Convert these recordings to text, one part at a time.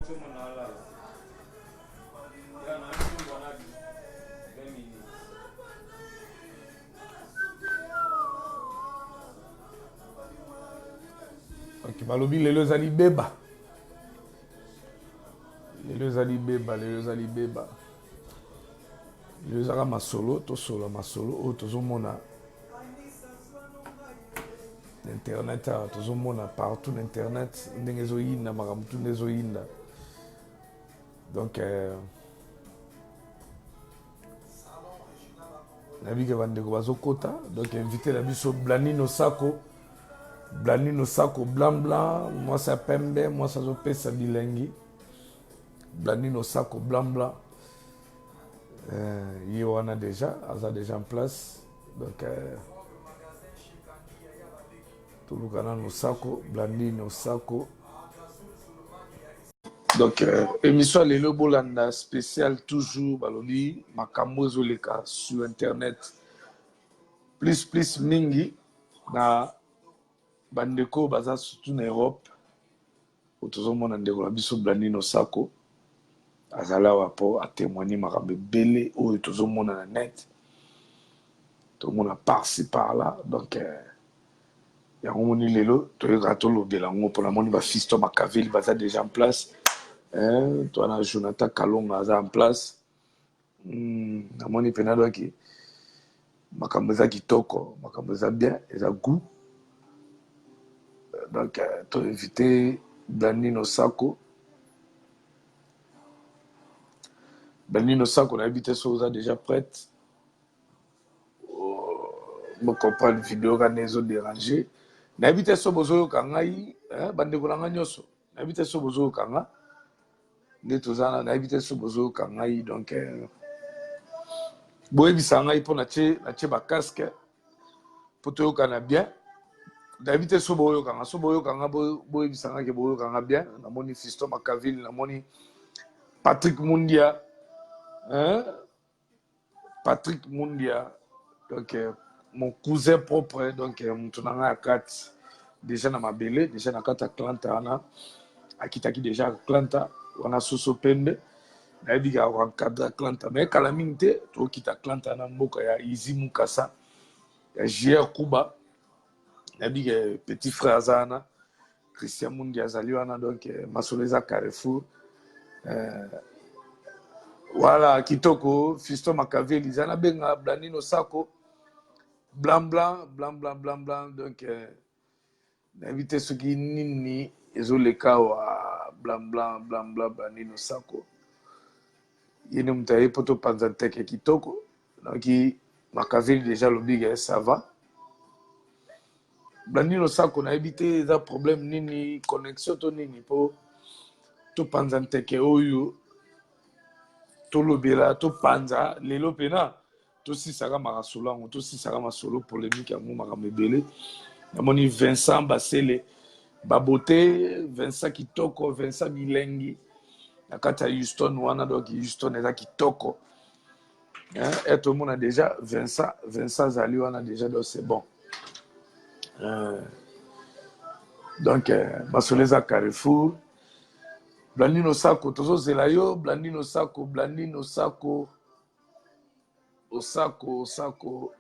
Ok, balobi lelo ezali beba. Lelo ezali beba, lelo ezali beba. Lelo ezaka masolo, tosola masolo oyo tozomona internet, tozomona partout l'internet ndenge ezoyinda makambo tu nde ezoyinda. Donc nayebi ke bandeko bazokota, donc invité na biso Blanino Sako. Blanino Sako blanc blanc, mwasi ya pembe, mwasi azopesa bilengi. Blanino Sako blanc blanc. Ye wana déjà, aza déjà en place. Donc Tulukana no Sako, Blanino Sako. Donc émission lelo bolanda spécial toujours balobi makambo ezoleka sur internet. Plus mingi na bandeko baza surtout na Europe. Otozomona ndeko na biso Blanino Sako. Azala wapo a témoigner makambo belé oyo tozomona na net. Tout le monde a par-ci par-là. Donc il y a un moment lelo toyoka tolobela ngo pour la moni ba Fiston Machiavelli baza déjà en place. Toi na Jonathan Kalonga aza en place. Na moni penado ki makambo za kitoko, makambo za bien, eza goût. Donc to invité Blanino Sako. Blanino Sako on a invité Soza déjà prête. Me comprendre vidéo quand ils ont dérangé. N'habite so bozo kangai, bande kolanga nyoso. N'habite so bozo kanga. Netozana n'habite so bozo kangai donc boye bisanga ipo na che ba casque pour to kana bien. N'habite so boyo kanga boye bisanga ke boyo kanga bien. Na moni Fiston Machiavelli, na moni Patrick Mundia. Patrick Mundia. Donc mon cousin propre, donc Moutonanga Akat, déjà dans ma belle, déjà dans Atlanta, Akitaki déjà Atlanta, on a Soso Pende, on a dit qu'il y a un cadre Atlanta, mais quand la minute, tu quittes Atlanta, il y a Izzy Mukasa, il y a J.R. Kuba, on a dit que petit frère Zana, Christian Mundi Azaliwana, donc Masoleza Carrefour, voilà, Kitoko, Fiston Machiavelli, Zana Benga, Blanino Sako. Blanc, donc invité ceux qui nini, ils ont les cas blanc, Blanino Sako. Il y a une poto panzanteke kitoko, donc Machiavelli déjà le big, ça va. Blanino Sako, on a évité des problèmes nini, connexion to nini, pour tout panzanteke oyo, tout lobela, tout panza, les lopena. Tout si ça va marasolo, tout si ça va masolo polémique à mon maramebele. Namoni Vincent Basele, Baboté, Vincent Kitoko, Vincent Milengi. Nakata Houston wana donc Houston est là Kitoko. Et tout le monde a déjà Vincent Zali wana déjà donc c'est bon. Donc Masoleza Carrefour, Blanino Sako, Tozo Zelayo, Blanino Sako. Osako.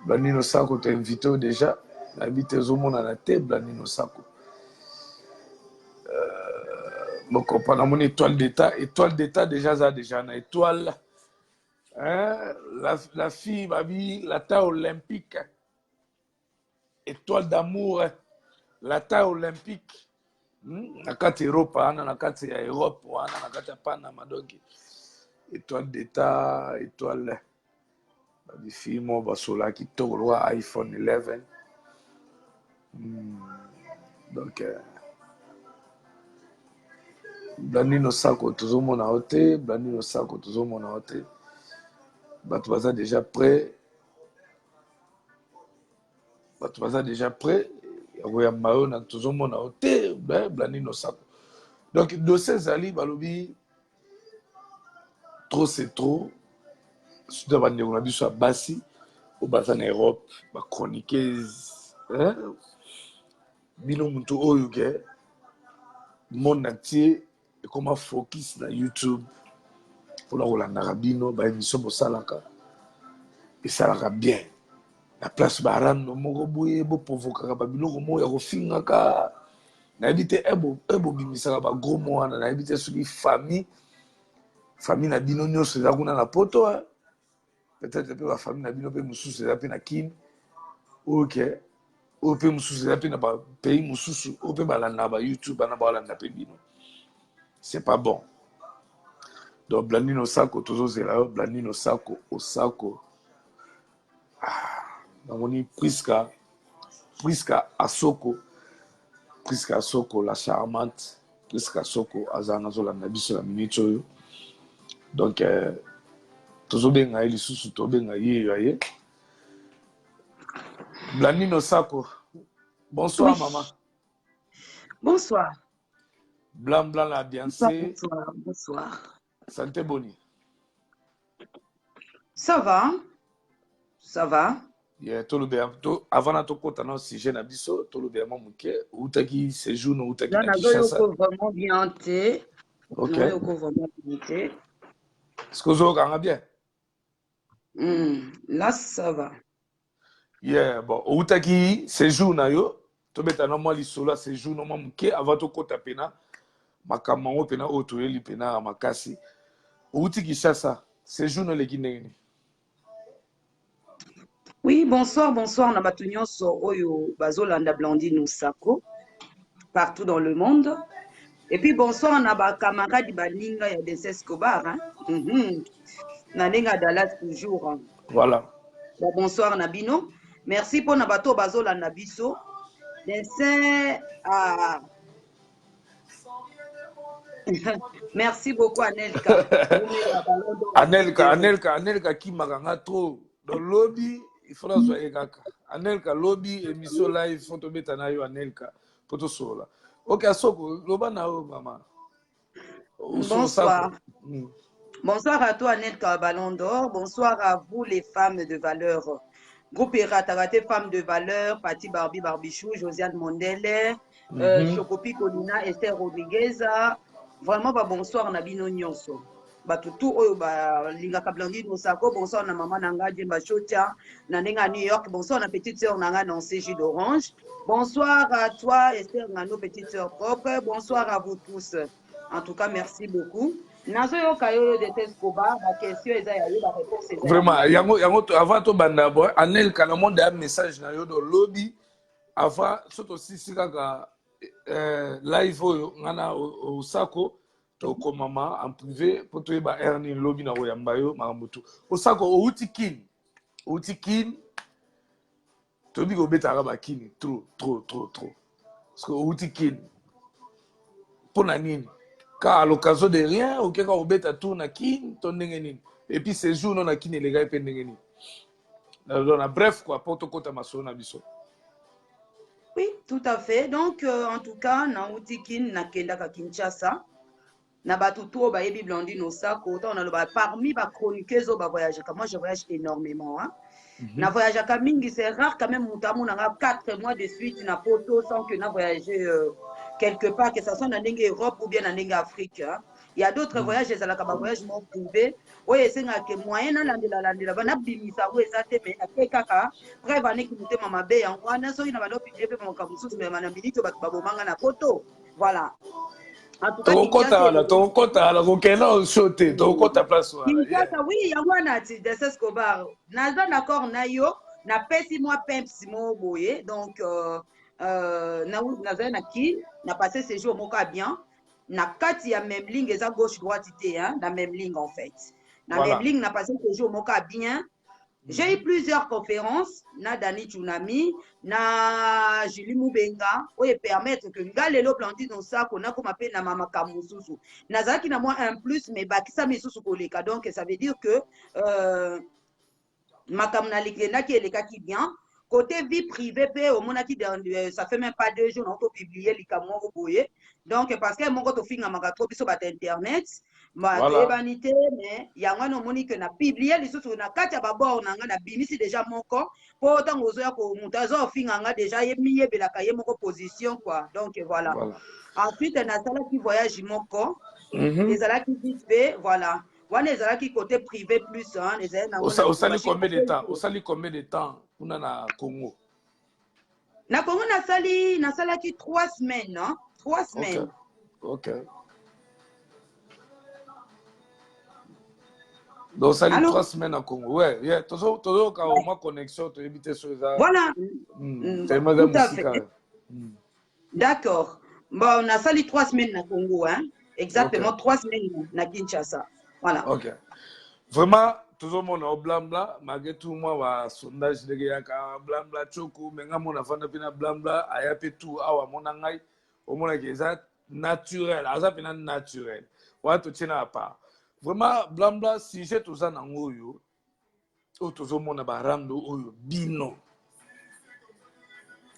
Blanino Sako t'a invité déjà. Habite Zomon à la tête, Blanino Sako. Donc, on parle de mon étoile d'État. Étoile d'État, déjà, ça, déjà, une étoile. La fille, ma vie, la taille olympique. Étoile d'amour. La taille olympique. Nakati Europe, nakati ya Europe, nakati ya Panama, donc étoile d'État, étoile du film, basola qui tourne iPhone 11. Donc Blanino Sako tozomona ote, Blanino Sako tozomona ote. Bato baza déjà prêt. Ya mayo na tozomona ote, Blanino Sako. Donc dossier zali balobi trop c'est trop. Surtout bande on a vu sur Bassi au bassin en Europe, ba chroniqueuse bino mutu oyo ke monde entier et comment focus na YouTube pour la rolanda bino ba émission bosalaka et ça la bien la place barano moko boye bo provoquer ba bino mo ya kofinga ka na habité ebo bimisaka ba gros mois na habité sur les famille na bino nyonso za kuna na poto peut-être pe ba famille na bino pe mususu za pe na kin OK ou pe mususu za pe na ba pays mususu ou pe balanda ba YouTube na balanda pe bino c'est pas bon donc Blandine Osako tozozela Blandine Osako namoni Priska Asoko la charmante Priska Asoko azana zolanda biso la minute oyo donc tozobenga lisusu tobenga ye Blandine Osako bonsoir oui. Maman Bonsoir blanc la biancé bonsoir santé boni ça va yeah avant na tokota na sujet na biso tolobe mamuke utaki séjour no utaki na Kinshasa vraiment bien te OK vraiment bien te est-ce que vous avez bien là ça va yeah bon utaki séjour na yo tobeta na mwa lisolo séjour no mamuke avant tokota pena makambo pena otoyeli pena makasi utaki Kinshasa séjour no leki ndenge. Oui, bonsoir, na bato nyonso oyo bazolanda Blandine Osako partout dans le monde. Et puis bonsoir na ba camarade baninga ya Des Escobar hein. Na ninga Dallas toujours. Hein. Voilà. Bonsoir na bino. Merci pour na bato bazolanda biso. Dessin à Merci beaucoup Anelka. Anelka qui m'a trop dans le lobby. Il faudra soyez kaka. Anelka lobby émission live photo beta na yo Anelka photo sola. OK Asoko loba na o maman. Bonsoir. Bonsoir à toi Anelka Ballon d'Or. Bonsoir à vous les femmes de valeur. Groupe Eratarate femmes de valeur, Patti Barbichou, Josiane Mondele, Chocopi Colina, Esther Rodriguez. Vraiment bonsoir na bino nyonso. Batutu oyo ba lingaka Blandine Osako, bonsoir na maman nanga Jemba Chotia, na nenga New York, bonsoir na petite sœur nanga dans CJ d'Orange. Bonsoir à toi Esther Ngano, petite sœur propre. Bonsoir à vous tous. En tout cas, merci beaucoup. Nazo yo kayo de Tescoba, la question est ya yo, la réponse est vraiment yango avant to banda boy, Anel kana monde un message na yo do lobby avant surtout si kaka live oyo ngana Osako toko mama en privé pour to ba erni lobby na oyamba yo makambutu Osako outi kin to bi go beta ba kini trop parce que outi kin pour na nini car à l'occasion de rien ou quelque au beta tout na kin to ndenge nini et puis ces jours non na kin les gars pe ndenge nini na bref quoi pour to kota maso na biso. Oui, tout à fait. Donc, en tout cas, na Outikin, na Kenda Kinshasa, na Batuto, ba Ebi Blandine Osako, on a parmi les chroniqueuses au voyage. Moi, je voyage énormément. Hein. Na voyage à Kamingi, c'est rare quand même. Moutamou, on a 4 mois de suite, na poto, sans que na voyagé quelque part, que ce soit dans l'Europe ou bien dans l'Afrique. Hein. Il y a d'autres voyages, c'est la voyage mon privé. Oui, c'est que moyen dans la bana bimisa oui ça te mais après kaka preuve année qui muté mama be en wana so ina balo pidé pe mon kamusu mais mana minito ba bomanga na poto voilà en tout cas ton kota la kokena au sauté ton kota place voilà oui ya wana ti Des Escobar naza d'accord na yo na pesi moi pemps mo boye donc naza na ki na passé ces jours moka bien na kati ya même ligne eza gauche droite té hein la même ligne en fait. Dans voilà. Même ligne, n'a passé ce jour moka bien. J'ai eu plusieurs conférences, na Dani Tsunami, na Julie Moubenga, où ils permettent que Galelo Blandine Osako, qu'on a comme appelé na Mama Kamususu. Nazaki na moi un plus, mais Bakisa Misusu Koleka. Donc, ça veut dire que Makamna Likena qui est le cas qui bien. Côté vie privée, au moins, ça fait même pas 2 jours, on peut publier les camots. Donc, parce que mon gars, tu finis à Magato, sur Internet. Voilà. Mais yango no moni que na publier lisusu na kati ya babord nanga na bimisi déjà moko po tango ozoya ko mutazo finga nga déjà yemiye belaka ye moko position quoi. Donc voilà. Ensuite na sala qui voyage moko ezala qui vite fait voilà. Wana ezala qui côté privé plus hein, ezala na wana. Osali combien de temps? Osali combien de temps kuna na Congo? Na Congo na sala qui 3 semaines hein, 3 semaines. OK. Donc, ça dit 3 semaines à Congo. Ouais, yeah. Toujours quand on a connexion, tu évites sur ça. Voilà. Tout à fait. D'accord. Bon, on a sali 3 semaines à Congo, hein. Exactement, 3 semaines à Kinshasa. Voilà. OK. Vraiment, toujours mon blabla, malgré tout, moi, sondage de Gayaka, blabla, choco, mais mon affaire pina blabla, ayape tout, awa, mon angai, au moins, c'est naturel, azapina naturel. Ouais, tout tient à part. Vraiment, blabla, si j'ai tout ça dans l'oyo, ou toujours mon abarando, oyo, bino.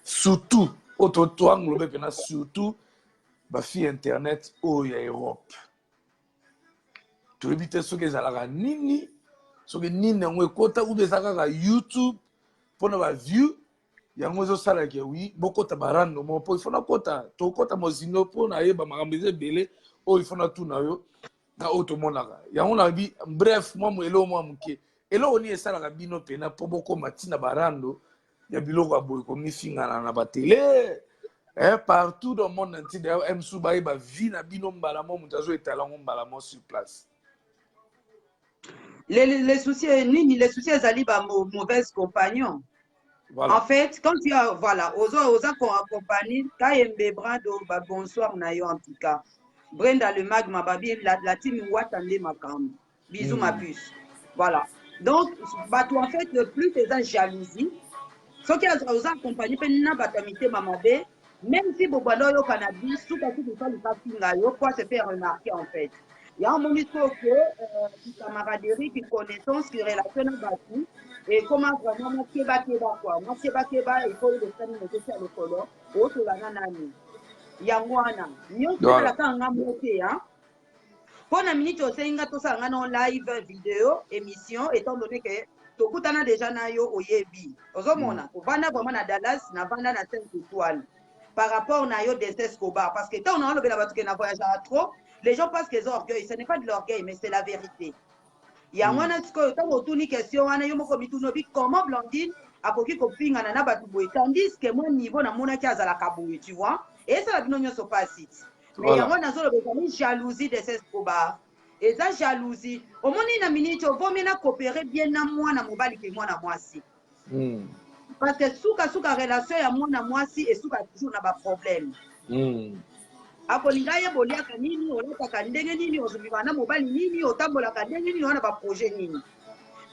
Surtout, auto toi, surtout, ma fille internet, oyo, Europe. Tu évites ce que ça nini, ce que nini, on écoute, ou bien ça YouTube, pour nos views, il y a un autre salaire qui oui, beaucoup de barando, mon po, il faut na kota, to kota mozino, pour na yeba, ma rambise belé, oh, il faut na tout na yo. Na auto monaka ya on a bi bref moi mo elo moi muke elo oni esala ka bino pena po boko matina barando ya biloko aboy ko mifinga na ba télé partout dans le monde entier d'ailleurs msu ba ba vie na bino mbala mo mutazo etala mbala mo sur place les soucis nini les soucis ezali ba mauvais compagnons. Voilà. En fait quand tu as voilà oza ko accompagner Kayembe Brando ba bonsoir na yo en tout cas. Brenda le magma babi la team Watande Makam. Bisous ma puce. Voilà. Donc, toi en fait, plus tu es en jalousie, ce qui a aux accompagné, même si Bobano yo cannabis, tout à fait de ça, le papier, quoi se faire remarquer en fait. Il y a un moment que camaraderie, qui connaissance, qui relation bâtie, et comment vraiment moi keba quoi. Moi keba, il faut le faire négocier à l'école, autre la nanani. Yangwana nyonso la kanga moté hein pour na minute osenga to sanga non live vidéo émission étant donné que tokutana déjà na yo oyebi ozomona ovanda vraiment na Dallas na vanda na 5 étoiles par rapport na yo des Escobar parce que tant on a le bela batuke na voyage à trop les gens pensent qu'ils ont orgueil ce n'est pas de l'orgueil mais c'est la vérité yangwana siko tant otuni question wana yo moko mituno bi comment Blandine akoki kopinga na batu boy tandis que moi niveau na mona ki azala kaboy tu vois. Et ça, la ne sont pas si. Mais il y a une jalousie de ces Escobar. Et ça, jalousie. Au moins, il y a une minute, il faut coopérer bien à moi, à mon bali, que moi, à moi, si. Parce que souka relation, il y a moi, à moi, si, et souka toujours n'a pas problème. Akolinga ya bolia kanini, olata kandenge nini, ozubivana mobali nini, otambola kandenge nini, on n'a pas projet nini.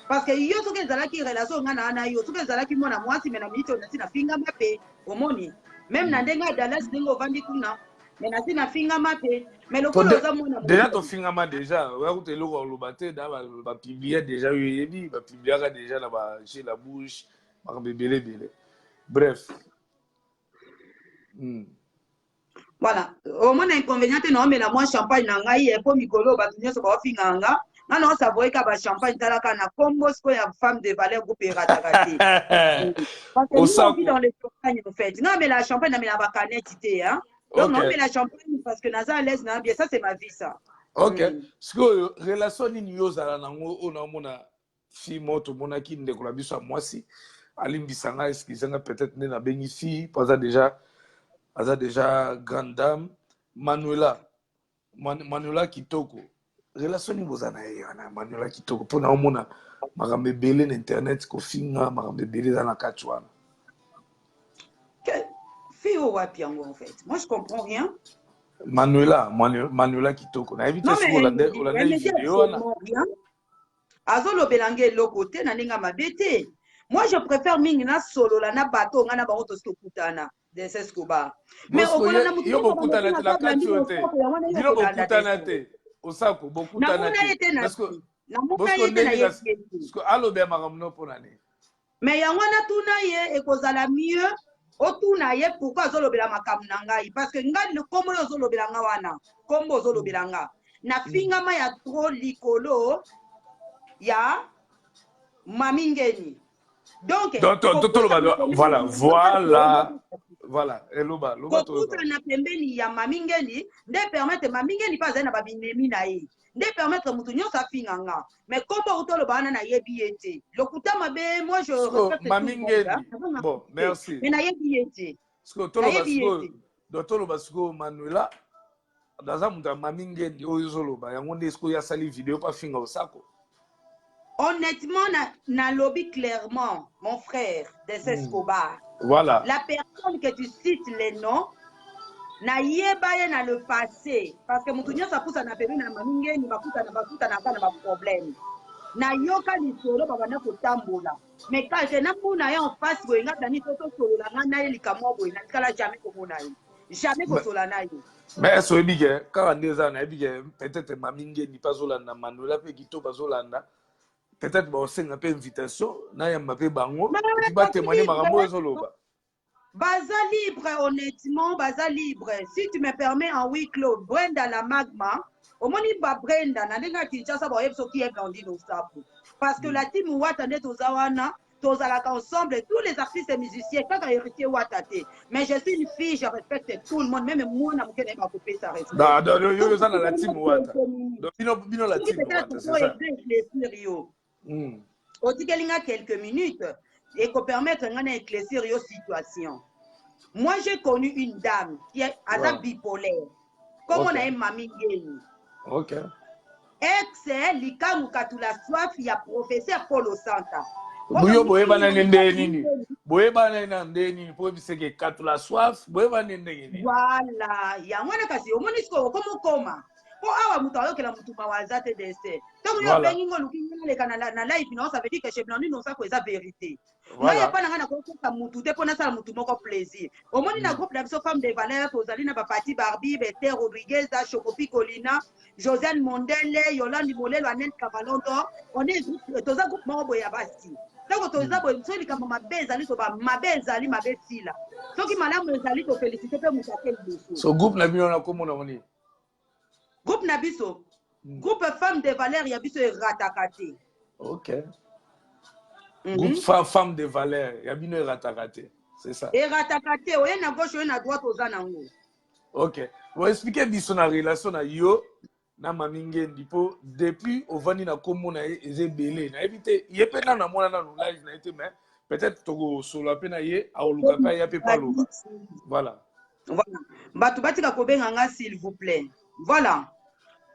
Parce que yo souka zalaki relation, on a yo, souka zalaki moi, à moi, si, mais la minute, on a si na finga mape, au moni. Même na ndenga Dallas ndingo vandi kuna mais na sina finga mape mais le kolo za mona déjà to finga ma déjà wa ko te loko lobate da ba publier déjà yebi ba publier déjà na ba chez la bouche ba bébélé bref voilà au moins inconvénient non mais la moi champagne na ngai e po mikolo ba tunyo so ba finga nga na no savoye ka ba champagne talaka na combo sko ya femme de valeur groupe ratakati parce que nous on vit dans les champagnes en fait non mais la champagne na mais la ba canette hein donc non mais la champagne parce que naza à l'aise na bien ça c'est ma vie ça OK ce que relation ni yozala nango ona mona fi moto mona ki ndeko la biso mwasi alimbisanga excusez-moi peut-être na bengi fi parce déjà grande dame Manuela Kitoko relation ni bozana na Manuela Kitoko pona omona makambe belé na internet ko finga makambe belé dans la katwana fille au wapi en fait moi je comprends rien Manuela Kitoko na éviter ce Hollandais vidéo na azolo belange lo côté na ninga mabete moi je préfère mingi na solo la na bateau ngana ba auto stokutana des Escobar mais au na mutu yo bokutana la katiote yo bokutana te osako bokutana te parce que parce que allo be makamno ponani mais yango na tuna ye ekozala mieux otuna ye pourquoi azolobela makambo na ngai parce que ngai le kombo ozolobela nga wana kombo ozolobela nga na fingama ya trop likolo ya mamingeni. Donc voilà eloba kokuta na pembeni ya mamingeni nde permettre mamingeni pa azali na babinemi na ye nde permettre mutu nyonso afinganga mais kombo utoloba wana nayebi ye te lokuta mabe moi je respecte mamingeni bon merci mais nayebi ye te toloba siko Manuela daza mutu ya mamingeni oyo ezoloba yango nde siko yasali video pa finga osako. Honnêtement, na lobby clairement, mon frère, des Escobar. Voilà. La personne que tu cites les noms, na yebaye na le passé. Parce que moutounyo sa pousse na peri na maminge, ni bakuta na problème. Na yoka ni solo, babana kotambola. Mais quand je n'ai pas en face, vous n'avez pas de solo, na likamwa boy, na kala jamais komona ye. Jamais kosola na ye. Mais est-ce que quand on est là, peut-être maminge ni pas zolanda, Manuela pe kito bazolanda. Peut-être que c'est un peu invitation, na mapé bango, qui va témoigner marambo ezoloba. Baza libre, honnêtement, baza libre. Si tu me permets en huis clos, Brenda la magma, au moins il va Brenda, na denga Kinshasa ba yebso qui est blondine au sapo. Parce que la team Watane tozawana, tozalaka ensemble, tous les artistes et musiciens, quand héritier Watate. Mais je suis une fille, je respecte tout le monde, même moi na mukene ba couper sa respect. Yo za na la team Wata. Donc bino la team Wata, c'est ça. On dit qu'il y a quelques minutes et qu'on permette d'éclaircir une situation. Moi, j'ai connu une dame qui est bipolaire. Comme on a une mamie Guéni. Ok. Ex, Lika Mukatula Soif, il y a professeur Polo Santa. Bouyo boyeba na nini. Boyeba na nini. Pour dire que Katula Soif, boyeba na nini. Voilà. Il y a un kasi. Au moins, comment. Po awa mutu ayoke la mutu mawaza te dese. Donc yo bengi ngo lukinga le kanala na live non ça veut dire que chez Blondine non ça ko eza vérité. Moi ya pa na ngana ko ka mutu te pona sala mutu moko plaisir. Au moins na groupe la femme de valeur tozali na ba parti Barbie, Bete Rodriguez, Chocopi Colina, Josiane Mondele, Yolande Molelo, Annette Cavalondo, on est toza groupe moko boya basi. Donc toza boya so li kama mabe ezali to ba mabe ezali mabe sila. Soki malamu ezali to féliciter pe mutu akel dosso. So groupe na bino na komona moni. Groupe Nabiso, groupe femme de valeur, Yabiso est ratakate. Ok. Groupe femme de valeur, Yabino est ratakate. C'est ça. Et ratakate, oui, na gauche, oui, na droite, aux anango. Ok. Vous expliquez biso na relation na yo, na mamingendi po, depuis au vani na komo na ezebele. Na éviter, yé pena na mona na live na été, mais peut-être togo solo la pena yé, a oluka pa yé pe pa loba. Voilà. Voilà. Batubatika kobenga s'il vous plaît. Voilà.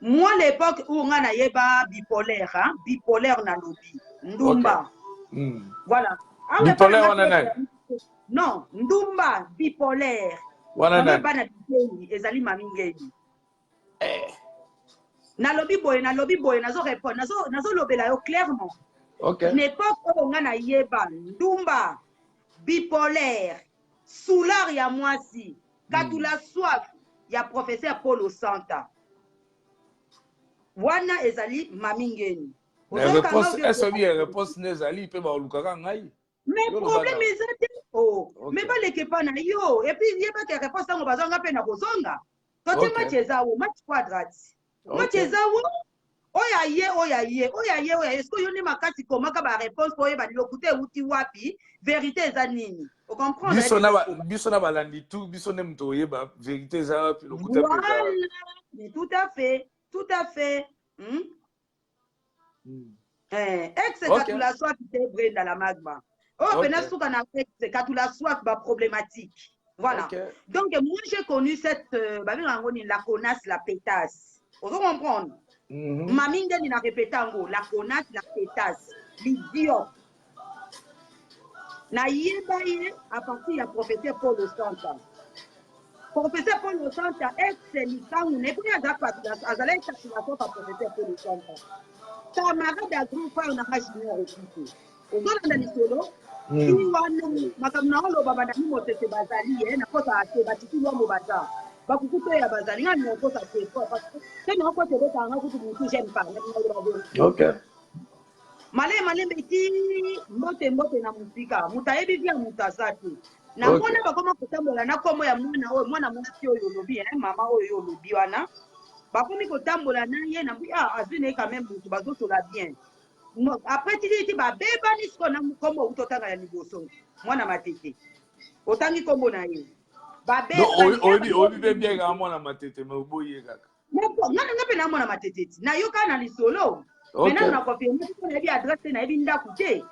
Moi, l'époque où on a yeba bipolaire, hein? Bipolaire na lobby. Ndumba. Okay. Voilà. Bipolaire, on a non, Ndumba, bipolaire. On a ezali mamingeni. Na lobby boy, nazo répondre, nazo lobela yo clairement. Ok. L'époque où on a yeba Ndumba, bipolaire, Soulard ya mwasi, Katula Soif, ya professeur Polo Santa. Wana ezali mamingeni. Est-ce que réponse nezali pe ba olukaka ngai? Mais problème ezali mais pas les kepa na yo et puis il y a pas que réponse tango bazanga pe na kozonga. Tote match ezawo match quadrat. Match ezawo oya ye est-ce que yoni makati komaka ba réponse pour ba lokuté uti wapi vérité ezanini. Vous comprenez? Biso na balandi tout biso nem to yeba vérité za wapi lokuté pe. Voilà, tout à fait. Ex Katula Soif était Brenda la magma. Oh, Benas tout en ex Katula Soif ba problématique. Voilà. Donc moi j'ai connu cette la connasse la pétasse. Vous comprenez? Mamine ni na répétango la connasse la pétasse. L'idiot. Na yebaye à partir ya professeur Paul Santa. Professeur Paul Santa, ex-lisangu, n'est pas d'accord avec la situation par professeur Paul Santa. Camarade à groupe, on a pas junior au pico. Au moins, on a des solos. Si on a makamna olo baba na mimo tete bazali, na kota ate, batiki lo mo baza. Bakukuto ya bazali, nga ni kota ate, parce que c'est non kota de ta nga kutu mutu j'aime pas. Ok. Malé beti mbote na musika, mutayebi via mutasatu. Na mwana bakoma kutambola na komo ya mwana mwasi oyo lobi mama oyo lobi wana bakomi kotambola na ye na azwi na ye quand même motu bazosola bien après tili babebani siko na nkombo outi otanga ya liboso mwana matete otangi nkombo na ye oyebi bien kaka mwana matete me oboye kaka nga mpe na mwana matete ti nayoka na lisolo me nano na confirme nayebi adresse te nayebi ndako te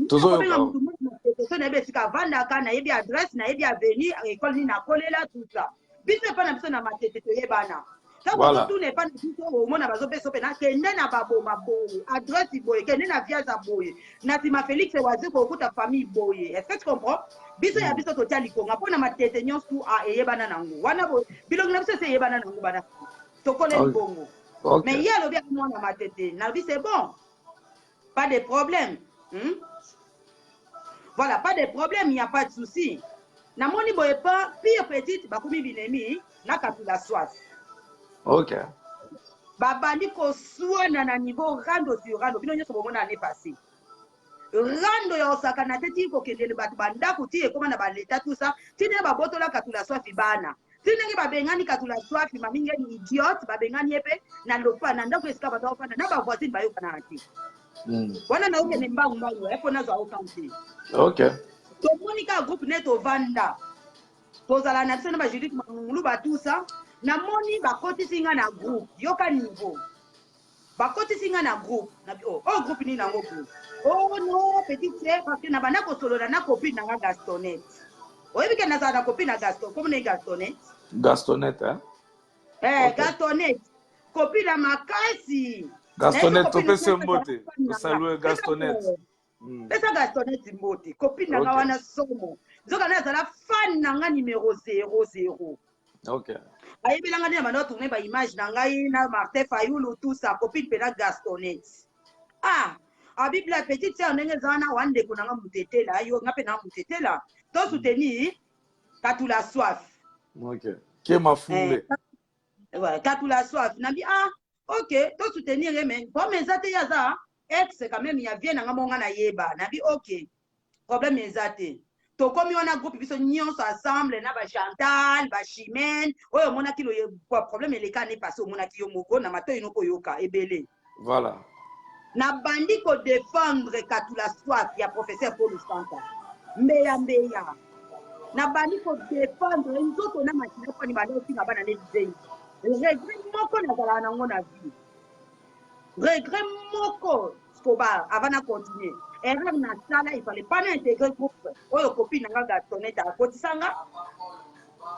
tozobenga motu mwana matete so nayebi esika avandaka nayebi adresse nayebi aveni ekole nini nakolela tout ça biso epa na biso na matete toyebana ntango totuna epa na biso omona bazopesa mpe nakende na baboma boye adresse boye kende na viaza boye na nsima félix wazi kokuta famille boye est-ce que tu comprends biso ya biso totia likonga mpo na matete nyonso eyebana nango wana bilongi na biso ese eyebana nango bana tokole libongo mais ye alobi aka mwana matete nalobi c'est bon pas de problème voilà pas de problème, il n'y a pas de souci. Namoni boye pas pire petite bakomi binemi na katula soif. OK. Babandi ko suana na niveau rando sur rando bino nyoso bomona année passée. Rando ya osaka na teti ko kendele batu banda kuti e koma na ba leta tout ça. Tine ba botola katula soif bana. Tine ba bengani katula soif maminga ni idiot ba bengani epe na lopa na ndako esika ba tofana na ba voisine ba yoka na ati. Wana na uke nembangu mbangu epo nazo aukanti. OK. Tomonika groupe neto vanda. Tozala na biso na ba Judith Mangulu ba tout ça. Na moni ba koti singa na groupe. Yoka niveau. Ba koti singa na groupe. Na groupe ni na groupe. Oh non, petite sœur parce que na bana ko solo na copine na Gastonette. Oyebi ke na za na copine na Gaston. Comme na Gastonette. Gastonette hein? Okay. Gastonette. Copine na makasi. Gastonette topese mbote. Saluer Gastonette. Pesa Gastonette mbote. Copine na wana somo. Zoka na zala fan na nga numéro 00. OK. Ayebelanga ni amano tourner ba image na ngai na Martin Fayulu tout ça copine pena Gastonette. A Bible petite sœur ndenge zana wande kuna nga mutetela yo nga pena mutetela. To soutenir katula soif. OK. Ke mafule. Ouais, katula soif. Nabi OK, to soutenir mais bon mais zate yaza ex quand même ya vient nga monga na yeba. Nabi OK. Problème ezate. To komi wana groupe biso nyonso ensemble na ba Chantal, ba Chimène, oyo mona kilo problème eleka ne passé mona ki yo moko na mato inoko yoka ebele. Voilà. Na bandi ko défendre katula soif ya professeur Paul Santa. Mbeya. Na bandi ko défendre nzoto na makina ko ni balo singa bana ne dizei. Regret moko na zala na ngona vie. Regret moko Scobar avant de continuer. Erreur na sala, il fallait pas intégrer le groupe. Oyo copine nga Gastonette à côté sanga.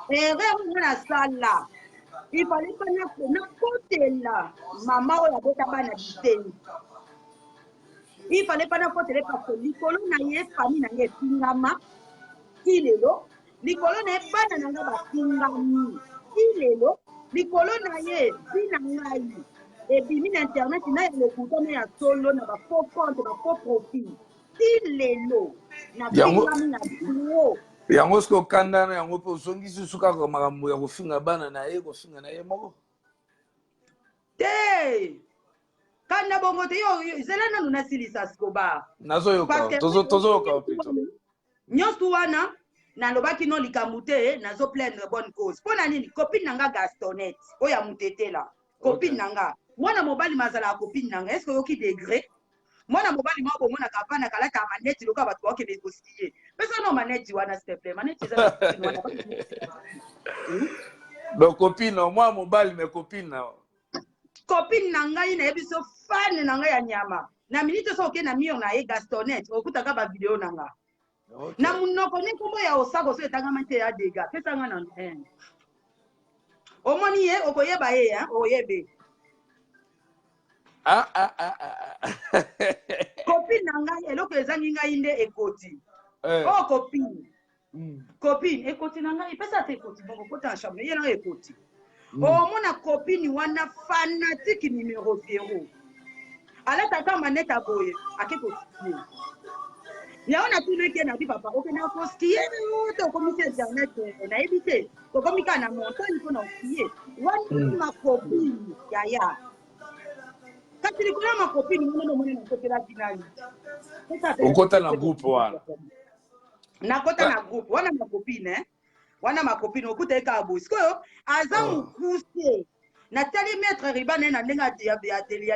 Erreur na sala. Il fallait pas na côté là. Maman oyo abota bana biteni. Il fallait pas na côté là parce que likolo na ye famille na ye pingama. Ilelo, likolo na bana na nga ba pingami. Ilelo, likolo na ye bina ngai. Et puis, Internet, il y a le bouton de solo, il y a un faux compte, il y a un faux profil. Il est là. Il y a un peu de kanda, il y a un peu de songi, il y a un peu de finga bana na ye, finga na ye moko. Hey! Kanda bongo te yo, zelana nuna silisa Scobar. Nazo yoka, tozo yoka pito. Nyosu wana, na lobaki no likamute, nazo plaindre bonne cause. Pona nini, copine nanga Gastonette, oya mutete la. Copine nanga. Mwana mobali mazala copine nanga. Est-ce que yoki degré? Mwana mobali mwa mona kapana kalaka maneti loka batu wake négocier. Pesa no maneti wana s'il te plaît. Maneti za copine wana. Donc copine moi mobali mais copine na. Copine nanga ina ebiso fan nanga ya nyama. Na minute so ke na mio na e Gastonette okutaka ba video nanga. Na munoko ne kombo ya osako so etanga mate ya dega. Pesa nga na omoni ye okoyeba ye oyebe. Copine nanga eloko ezangi ngai nde ekoti. Oh copine. Copine ekoti nanga ipesa te ekoti bongo kota na chambre ye na ekoti. Mona copine wana fanatique numéro 0. Alata kama neta boye akeko skier. Yaona tuneke na bi papa okena ko skier to komisi internet na ebite to komika na montagne ko na skier. Wana ma copine ya. Quand tu connais ma copine, on côté la finale. On côté na groupe wana. Na côté na groupe, wana ma copine Wana ma copine okuta eka boss. Ko aza mukuse. Nathalie Maître Ribane na ndenga ya télé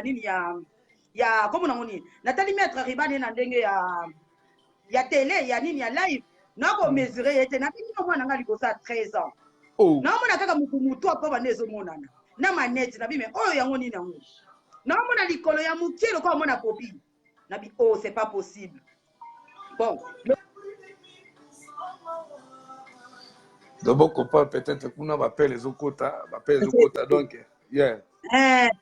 ya comment on dit Nathalie Maître Ribane na ndenga ya télé ya nini ya live nako mesurer ete na bino mwana ngali kosa 13 ans na mona kaka mutu apo banezo monana na maneti na bime oyo yango nini yango na mona likolo ya mutielo kwa mona popi na bi oh c'est pas possible bon donc on peut-être kuna bapelle ezokota donc yeah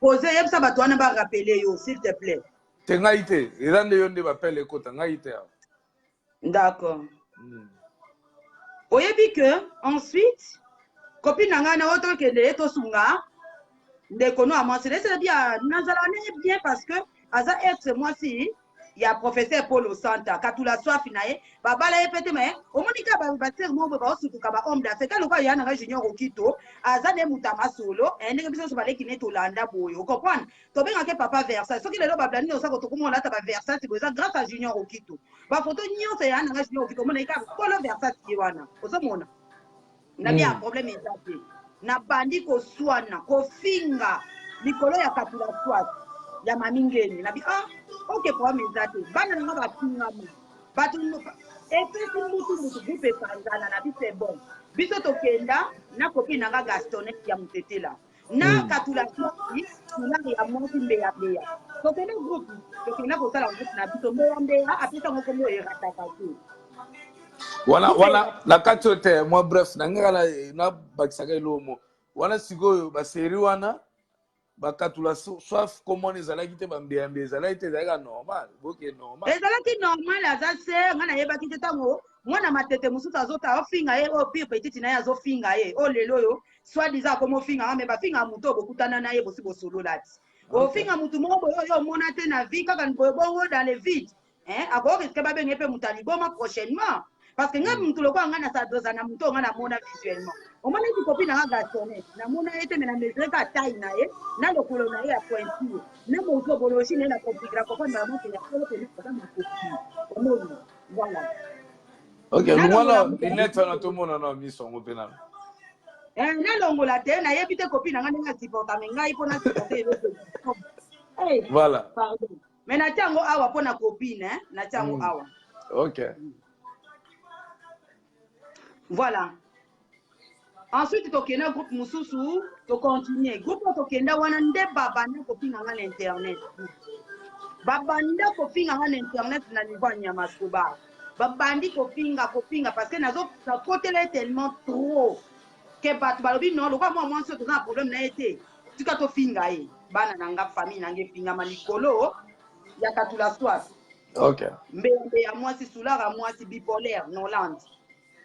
poser yebisa bato wana ba rappeler yo s'il te plaît te ngai te eza nde yo nde bapelle ekota ngai te awa. D'accord. Oyebi que ensuite copine nanga na autre que de to sunga de kono a mentionné c'est bien nazala ne bien parce que aza ex moi si il y a professeur Paulo Santa katula soif nae babala epete mais omonika ba ser mo ba osuka ba homme d'affaires quand quoi yana junior okito aza ne mutama solo ndenge biso so bale kine to landa boyo comprendre to benga ke papa versa soki lelo bablani osako to komona ta ba versa c'est grâce à junior okito ba photo nyonso yana junior okito mona ika polo versa ti wana osomona na bien problème ezate na bandi ko swana ko finga likolo ya katula soif ya mamingeni na bi ok problème ezate bana nga batingama bato epesi mutu groupe epanzana na bi c'est bon biso tokenda na copine nanga Gaston ya mutetela na katula sofi tulanga ya mwasi mbeya tokenda groupe tokenda kosala groupe na biso mbeya apesa ngo komo erataka te wana na kati oyo te moi bref nangala na bakisaka elomo wana sikoyo baseri wana bakatula soif komona ezalaki te bambeyambe ezalaki te ezalaki normal boke normal ezalaki normal aza se nga nayebaki te ntango mwana matete mosusu azota ofinga ye oyo pire petite na ye azofinga ye oyo lelo oyo swadiza akoma ofinga nga me bafinga motu oyo bokutana na ye bosi bosolola ti ofinga motu moko boye oyo omona te na vie kaka boye bongo dans le vide akoriske babenge mpe moto aliboma prochainement parce que nga motu lokola nga na sadosa na motu oyo nga namona visuellement omonaki copine nanga Gaston namona ye te me na mesure ka taille na ye na lokolo na ye ya pointure na moto boloshi na ye na compliquera comprendre ba moto ya solo tenu kaka makoki omoni voilà ok lungwana linete wana tomona na miso ngo mpe nano na longola te nayebi te copine nanga ndenge asiporta me ngai mpo na siporte voilà pardon mais natia yango awa mpo na copine natia yango awa ok voilà ensuite tokenda groupe mosusu tocontinue groupe oyo tokenda wana nde babanda kofinga nga na internet babanda kofinga nga na internet na niveau ya nyamasoba babandi kofinga parce que nakotela tellement trop ke bato balobi non lokwa mwa mwasi oyo toza na problème na ye te tika tofinga ye bana na nga famille nange efingama likolo ya katula soif mbembe ya mwasi sulara mwasi bipolaire Nolande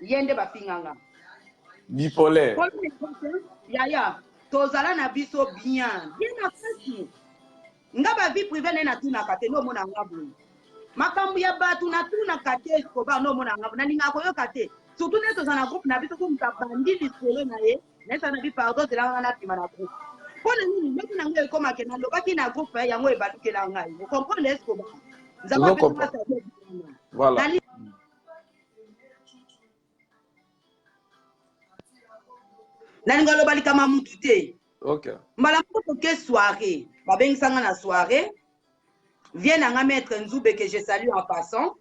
ye nde bafinganga bipolaire yaya tozala na biso bien makasi nga bavi privé ne natunaka te nomona nga boye makambo ya bato natunaka te koba nomona nga nalinga koyoka te surtout nde toza na groupe na biso komuta bandi lisolo na ye naesa na bi pardon zelanga napima na groupe mpo na nini neti nango ekomake nalobaki na groupe yango ebalukela ngai okomprendre eskoba nzambe apesa nalinga aloba likama mutu te mbala moko toke soirée babengisanga na soirée vient nanga maître Nzube que je salue en passant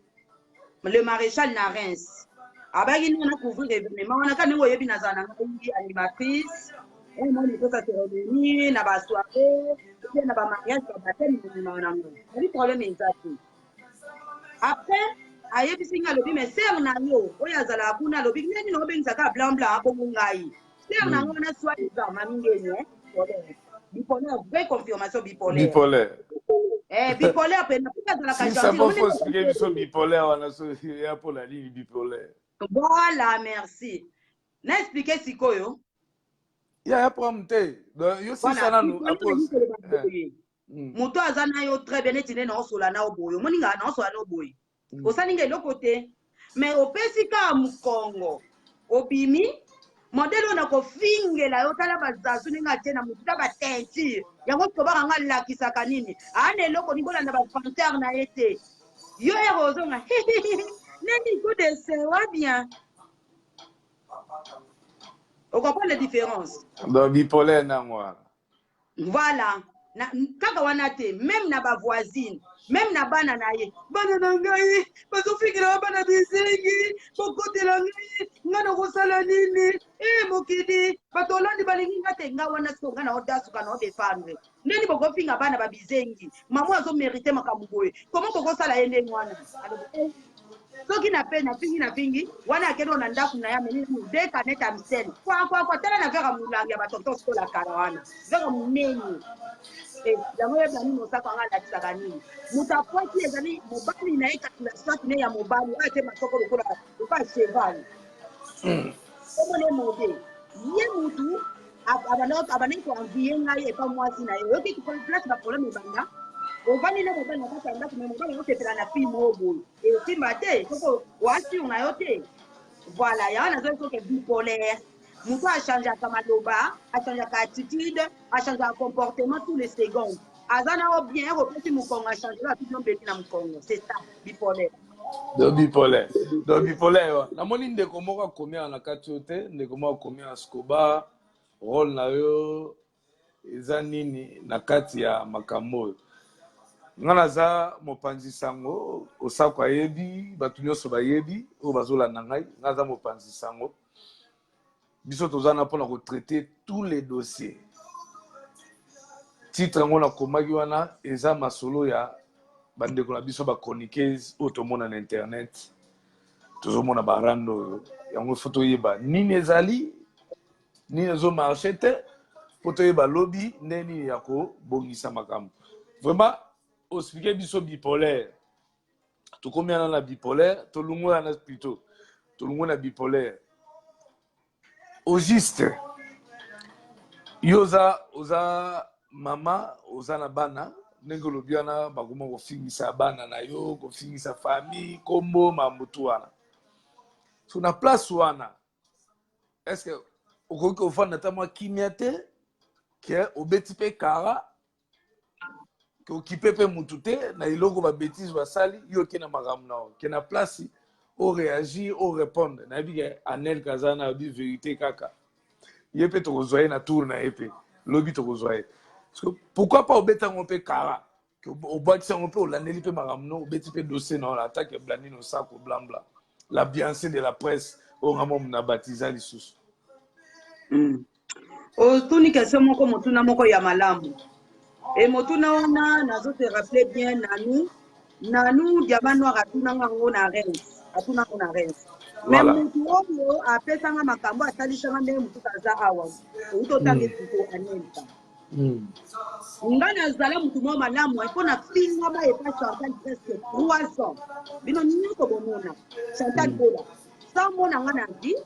le maréchal Narens abaki nana couvrir événement wana ka ndenge oyebi nazala nanga ongi animatrice moi nikosa cérémonie na basoirée pe na bamariage babateme monima nango ali problème eza te après ayebisi nga alobi mais ser na yo oyo azalaka kuna alobi ndeni na obengisaka blanc blanc abongo ngai ser nango wana soi-disant mamingeni bipolaire vraie confirmation bipolaire bipolaire pe na azalaka si ça faut expliquer biso bipolaire wana so ya pour la ligne bipolaire voilà merci na expliquer sikoyo ya problème te yo si sana nous apose moto aza na yo très bien neti nde na osola na oboyo moninga na osola na oboyo osalinga eloko te mais opesi ka mokongo obimi modele oyo na kofingela yo tala bazazu ndenge atie na motu ta bateinture yango tobaka nga lakisaka nini ana eloko nibolanda bafantere na ye te yo ere ozonga neni kodesewa bien on comprend les différences donc bipolaire na moi Voilà. Kaka wana te, même na ba voisine, même na bana na ye. Bana na ngai, bazofikira bana bizingi, bokotela ngai, ngana kosala nini? Mokidi, batolandi balingi ngate nga wana songa na odasu kana odefendre. Ndeni bokofinga bana ba bizingi. Maman azo mériter makambo boye. Comment bokosala yende mwana? Soki na pingi wana akeno na ndaku na ya menini mudeka neta msel kwa tala na vera mulangi ya batonto siko la karawana vera munene yango yeba nini osaka nga latisaka nini mutu akwaki ezali mobali na ye kalculation ne ya mobali ate masoko lokola cheval omone mode ye mutu abandaki koanvie ngai epa mwasi na ye oyoki place baproblème ebanda ovandi na mobali na kati ya ndako me mobali akosepela na fille moko boye eosimba te soko wasi na yo te voilà yango nazoyi soki bipolaire moto achangeaka maloba achangeaka attitude achangeaka comportement tous les secondes aza na o bien ekopesi mokongo achangela atuti ombeki na mokongo c'est ça bipolaire donc bipolaire namoni ndeko moko akomia na kati yo te ndeko moko akomia na scoba role na yo eza nini na kati ya makambo oyo nga naza mopanzi sango osako ayebi bato nyonso bayebi oyo bazolanda ngai nga aza mopanzi sango biso tozana mpona kotraite tous les dossiers titre yango nakomaki wana eza masolo ya bandeko na biso bachroniqueuse oyo tomona na internet tozomona barando oyo yango fo toyeba nini ezali nini ezomarche te po toyeba lobi nde nini ya kobongisa makambo vraiment osplike biso bipolaire tokomi wana na bipolaire tolungu wana plutôt tolungu na bipolaire au juste yo oza mama oza na bana ndenge olobi wana bakoma kofingisa bana na yo kofingisa famille kombo mamutu wana so na place wana est-ce que okoki kofanda ta mwa kimia te ke obeti mpe kara ke okipe mpe mutu te na eloko babétise basali yo ke na makambo na yo ke na place o réagir o répondre nayebi ke Anel kaza na yobi vérité kaka ye mpe tokozwa ye na tour na ye mpe lobi tokozwa ye pourquoi pas obeta yango mpe kara ke obwakisi yango mpe olandeli mpe makambo no obeti mpe dossier na yo na atake blandi no sako blambla la biancé de la presse oyo nga momu na batiza lisusu otuni question moko motuna moko ya malamu et motuna wana nazote rappeler bien nanu diamant noir atunanga ngo na Reims atunanga na Reims mais mutu oyo apesanga makambo atalisanga ndenge mutu aza awa outotange tuto anelta nga nazala mutu moko malamu mpo na finga ba epa Chantal presque 3 ans bino nyonso bomona Chantal Bola sa mona nga na vie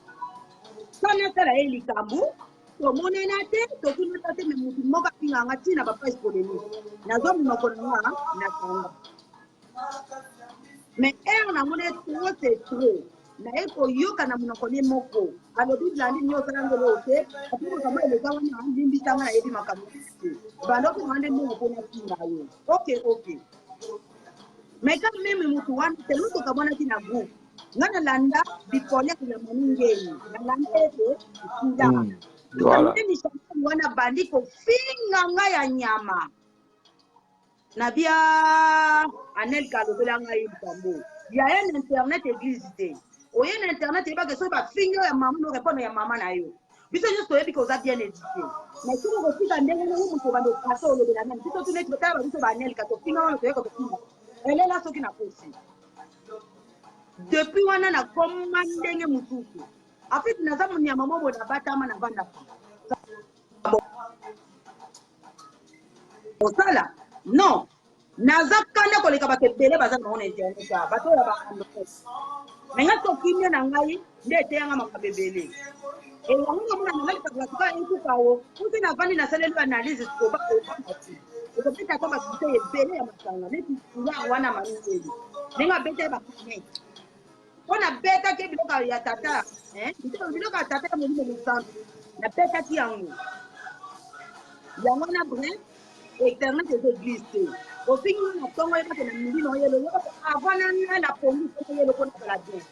sana sala ye likambo tomonana te totunata te me mutu moko afinganga ntina bapage polémique nazomimako nanga na kanga mais ere namoni trop c'est trop naye koyoka na monoko ne moko alobi blandi nyo osala ngelo te api makambo eleka wana limbisanga nayebi makambo te bandoki ngande ndenge mpona finga yo ok mais quand même mutu wana tellement tokamonaki na groupe nga nalanda bipolaire ya moningeni nalanda ete isinzaka ni chanson wana bandi kofinga nga ya nyama na bia Anel kalobela nga yikambo ya en internet église te oye na internet ebake so bafinga ya mama no répondre ya mama na yo biso nyonso toyebi koza bien édité mais soki kofika ndenge nini moto bando kasa olobela nani biso tuneti totala biso ba Anel katofinga wana toyeka tofinga elela soki na kosi depuis wana na koma ndenge mosusu afiti naza monyama mobo na batama na vanda osala non naza kanda koleka bato ebele baza nango na internet bato ya bakando me nga tokimia na ngai nde eteyanga makambo ebele yango namona nalalisaka ekukawo uti navandi nasaleli analyse okobeta ata bakite ebele ya masanga neti ya wana maningeli ndenge abeta ye bakane mpona betaki biloko ya tata biloko ya tata ya molimo mosantu nabetaki yango na bref internet eza église te ofingi na ntongo yebate na milino yelo avant nanga na pongi yelo mpona kala bien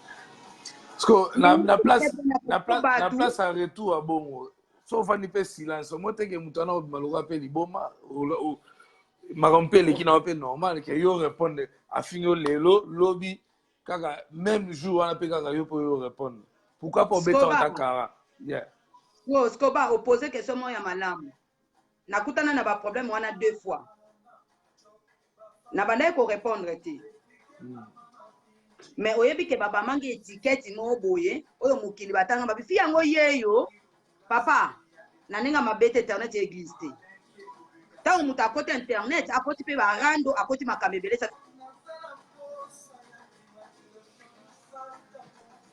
na place ya retour ya bongo so fani pe silence mo te ke mutana o maloka pe liboma o makampe le kina pe normal ke yo répondre afingo lelo lobby kaka même jour wana pe kaka yo po yo répondre pourquoi pas beta otakara yeah yo Scoba opposer question mo ya malamu nakutana na ba problème wana 2 fois na banda ko répondre te mais oyebi ke baba mangi étiquette mo boye oyo mukili batanga babi fi yango yeyo papa na ninga mabete internet existe tant muta à côté internet à côté pe ba rando à côté makamebele ça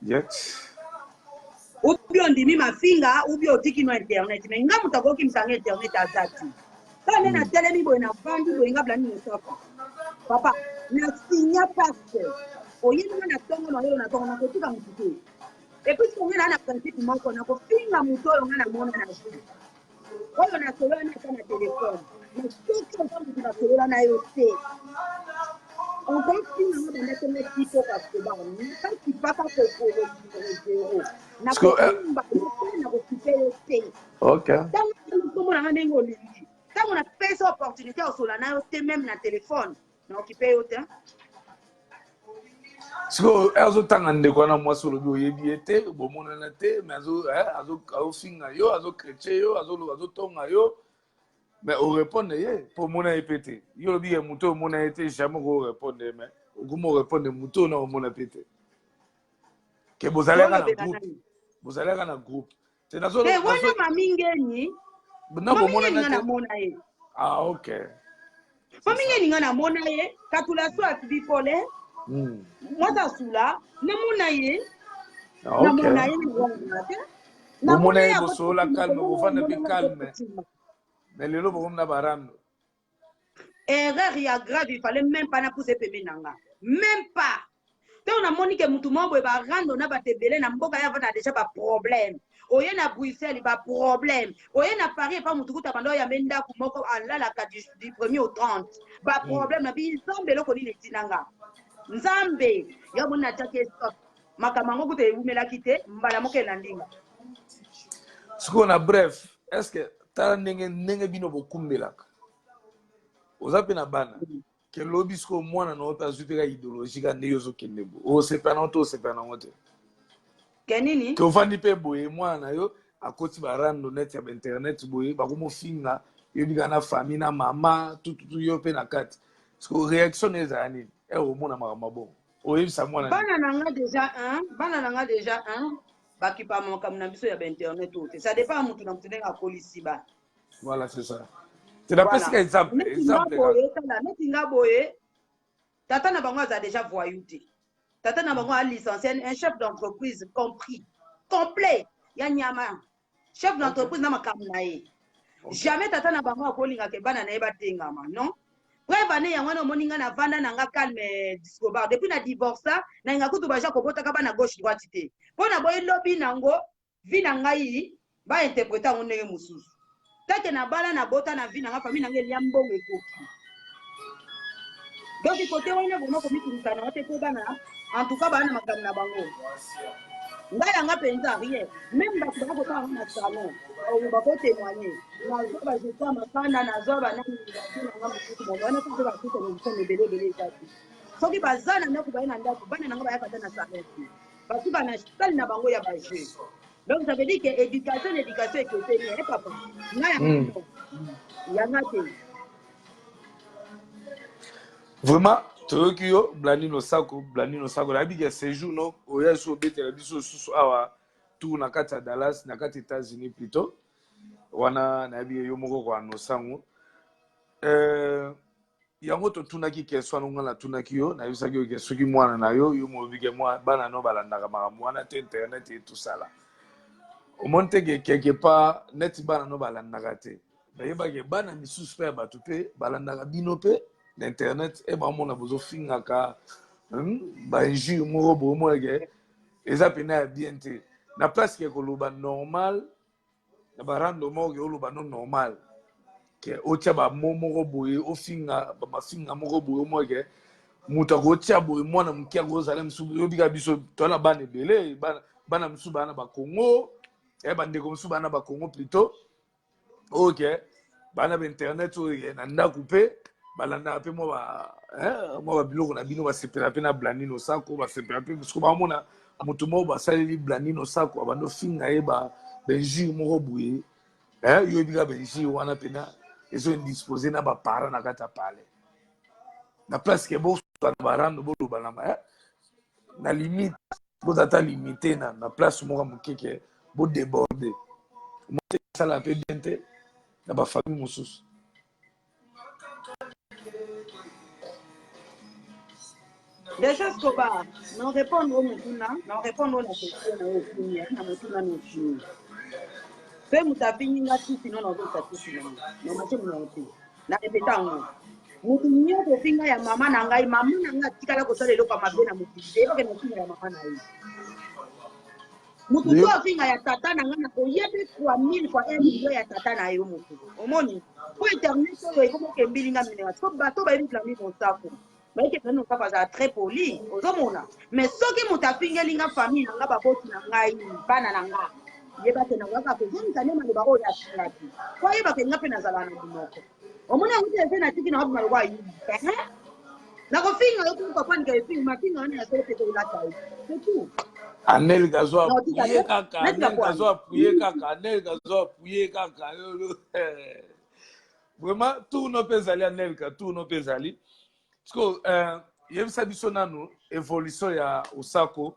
yes ubi ondimi mafinga ubi otiki no internet mais nga mutakoki msanga internet azati kana na telemi boye na bandi boye nga blani mosaka papa na signa passe oyini na tongo na yo na tongo na kotika mutuke et puis on a na principe moko na ko finga muto yo na mona na jeu oyo na solo na kana téléphone mais tout on peut na solo na yo te on va finir na banda te mettre tipo parce que ba ni quand tu pas pas pour zéro na ko finga na ko super te OK donc comme on a nengo lingi quand on a fait cette opportunité au solo na yo te même na téléphone na occupé yo te siko azo tanga ndeko na mwasi lobi oyebi ete bomona na te mais azo finga yo azo chrétien yo azo tonga yo mais on répondre ye pour mona epete yo lobi ya muto mona ete jamais ko répondre mais okumo répondre muto na mona pete ke bozaleka na groupe c'est nazo mais wana mamingeni na bomona na mona ye ah OK mamingeni nga na mona ye katula so atibi pole mwata sula na mona ye na mona ye na mona ye bosola calme bovanda pe calme mais lelo bokom na barando erreur ya grave il fallait même pas na pousser pembe nanga même pas tant on a moni que mutu mo boy ba rando na batebele na mboka ya vana déjà ba problème oye na Bruxelles ba problème oye na Paris pas mutu kuta bando ya menda ku moko alala ka du 1er au 30 ba problème na bi nzambe loko ni netinanga nzambe ya mona take stop makamango kute umela kite mbala moke na ndinga siko na bref est-ce que tala ndenge bino bokumbelaka oza pe na bana ke lobi siko mwana na ope azwi pe ka idéologie ka ndenge ozokende bo osepela nango te osepela nango te ke nini ke ofandi mpe boye mwana na yo akoti barando net ya bainternet boye bakomofinga yobika na famille na mama tututu yo mpe na kati siko réaction na ezala nini omona makambo bongo oyebisa mwana bana nanga déjà bakipa makambo na biso ya bainternet oyo te ça dépend mutu na mutu ndenge akolisi bana voilà c'est ça tinapesika exemple neti nga boye tata na bango aza déjà voyou te tata na bango alicencié un chef d'entreprise complet ya nyama chef d'entreprise na makambo na ye jamais tata na bango akolingaka bana na ye batengama non preuve ane yango wana omoni nga na vanda na nga calme discobar depuis na divorça na inga kutu baja kobotaka bana gauche droite te mpo na boye lobi nango vi na ngai bainterprete yango ndenge mosusu take na bala na bota na vi na nga famille na nga elia mbongo ekoki donc kote wana vraimen komitunuka nango te mpo bana en tout cas bana na makambo na bango ngai yanga mpenza rien même bato baka kotala ngo na salon bakotémoigne nazwa bazeta makanda nazwa banananga mosusu bongo wana mpe basusa émission ebele ezati soki baza na ndako baye na ndako bana nanga bayaka te na salon te basuka na stale na bango ya bajeu donc ça veut dire que éducation ekeseni e papa ngai yanga te vraiment toyoki yo blandino sako nayebi ke séjour no oya so obetela biso susu awa tour na kati ya Dallas na kati États-Unis plutôt wana nayebi yo moko kwa nosango yango totunaki question wana nga natunaki yo nayebisaki yo ke soki mwana na yo molobi ke bana no balandaka makambo wana te internet etusala omoni te ke quelque part neti bana no balandaka te bayebake bana misusu mpe ya bato mpe balandaka bino mpe na internet bamona bozofingaka bainjure moko bomonake eza pena ya bien te na place ke koloba normal na barando moko ke oloba no normal ke otia bamo moko boye ofinga bamafinga moko boye omoke moto akotia boye mwana moke akozala mosusu oyobika biso toala bana ebele bana mosusu bana bakongo bande comme ça bana ba Congo plutôt OK bana ba internet na nda coupé balanda pe moi ba biloko na bino ba sepela pe na blani no sako ba sepela pe parce que ba mona mutu mo ba saleli blani no sako bando finga ba benji mo boye yo biga benji wana pena ils ont disposé na ba para na kata pale na place que bo na barando bo balama na limite bo tata limité na place mo ka mukeke bo déborder mo ça la peu bien te na ba famille mosusu. Déjà, ce qu'on va, non répondre au Mutuna, non répondre à la question, non Mutuna, non fini. Fais Moutafini, n'a tout sinon, non autre tout sinon. Non, ma chérie, non, na répéta en mutu nyoko finga ya mama na ngai mama na nga tikala ko sala loka mabe na mutu te ba ke na finga ya mama na ye mutu to finga ya tata na nga na ko yebe kwa 1000 kwa 1 million ya tata na yo mutu omoni ko internet to e ko ke mbilinga mine so bato ba ebi plani mon sako ba ke plani mon sako za très poli ozomona mais soki mutu afingelinga famille na nga baboti na ngai bana na nga yeba ke na waka ko zoni kanema le ba o ya shati ko yeba ke ngape na zala na binoko omona ngute na tiki na hapo malwa yi na ko finga yo ko kwa ngai finga mafinga ana ya sote ko la tai c'est tout Anel gazo puye kaka Anel gazo puye kaka vraiment tout no pezali Anel ka tout no pezali parce que yebisa biso nanu évolution ya Osako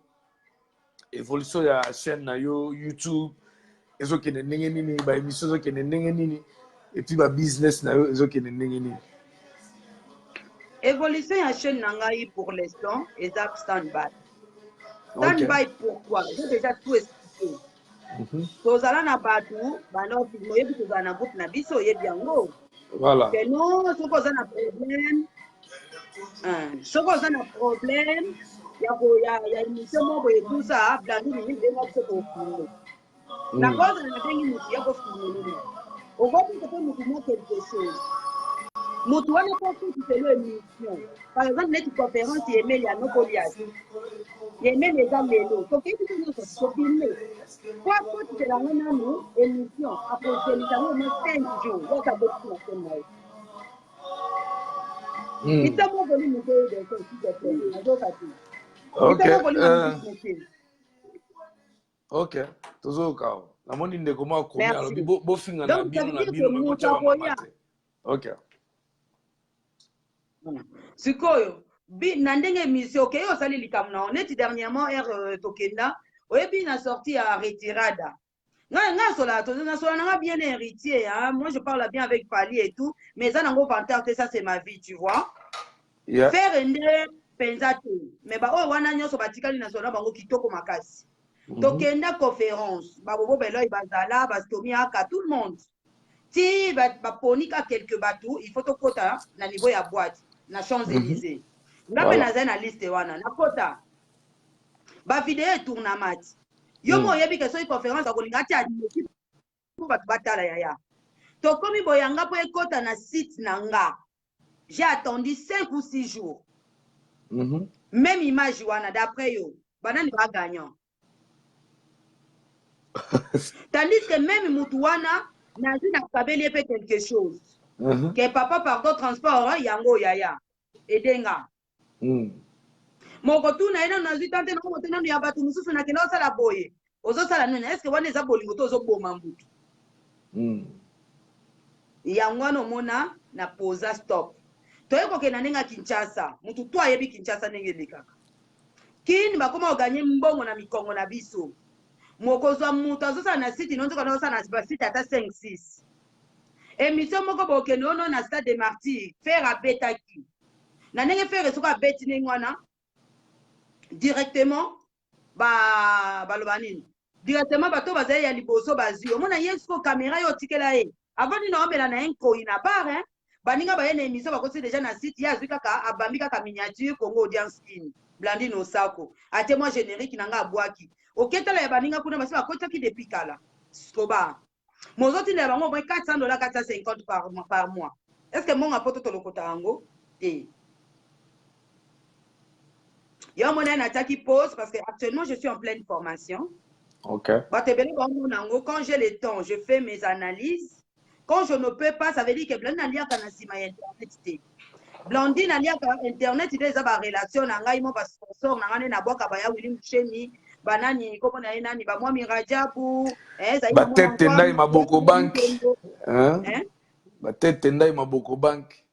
évolution ya chaîne na yo YouTube ezokende ndenge nini ba émission ezokende ndenge nini et puis ba business na yo ezokende ndenge nini. Évolution ya chaîne na ngai pour l'instant est stand-by. Stand-by pourquoi? J'ai déjà tout expliqué. Tozala na batu bana filmo yebi tozala na groupe na biso yebi yango. Voilà. Que non, soko za na problème. Soko za na problème. Ya émission moko et tout ça, blandi ni ndenga ko filmo. La cause na bengi mutu ya ko filmo. On va peut-être nous quelque chose. Mutu wana ko faire émission. Par exemple, les conférences et email ya no polias. Les email les amelo. Donc qu'est-ce que nous sommes filmer. Quoi tu te la nous émission après c'est littéralement 5 jours. Là ça beaucoup la semaine. Il t'a mon venu me faire des choses qui OK. Toujours ka. La moni ndeko ma ko alors bo finga na bino na bino me ko cha mate. OK. Sikoyo na ndenge émission okay yo sali likam na on dernièrement tokenda oyebi na sorti à retirada nga sola to na sola na bien héritier hein moi je parle bien avec Pali et tout mais ça nango pantalon ça c'est ma vie tu vois faire ende penzato mais ba o wana nyoso batikali na sola bango kitoko makasi tokenda conférence ba bobo belo ibazala bastomi aka tout le monde si ba ponika quelques bateaux il faut to kota na niveau ya boîte na Champs-Élysées. Ngape na za na liste wana na kota. Ba vidéo tournamat. Yo mo yebi ke so conférence akolinga ti admeti pour batala yaya. To komi boyanga po ekota na site na nga. J'ai attendu 5 ou 6 jours. Même image wana d'après yo, banani ba gagnant. Tandis que même mutu wana na zina kabeli pe quelque chose. Que papa pardon transport yango yaya edenga moko tuna ina nazitante na moto na ya batu mususu na kenda sala boye ozo sala nini est-ce que wana eza bolingo to ozo boma mbutu yango no mona na posa stop toyeko ke na nenga Kinshasa mutu to ayebi Kinshasa ndenge likaka kini bakoma oganye mbongo na mikongo na biso moko zwa mutu azo sala na site nonzo kana sala na site ata 5 6 émission moko bokende ono na stade des martyrs faire abetaki na ndenge faire soka beti nengwana directement baloba nini directement bato bazali ya liboso bazwi omona yesko caméra yo tikela ye avant ni naomela na enkoi na bar hein baninga baye na émission bakosi déjà na site ya azwi kaka abambi kaka miniature Congo audience in Blandine Osako ate moi générique nanga abwaki oketala ya baninga kuna basi bakotaki depuis kala skoba mozoti na bango moins $400 $450 par mois. Est-ce que mon apporte to lokota yango? Yo mona na taki pause parce que actuellement je suis en pleine formation. Ok. Quand j'ai le temps, je fais mes analyses. Quand je ne peux pas, ça veut dire que Blandine a internet. Blandine a internet, il y a des relations, il y a des sponsors, il y a des Willy Moucheni, banani, comme on a nani, moi Mirajabu, Tête tendai maboko bank. Hein? Tête tendai maboko bank.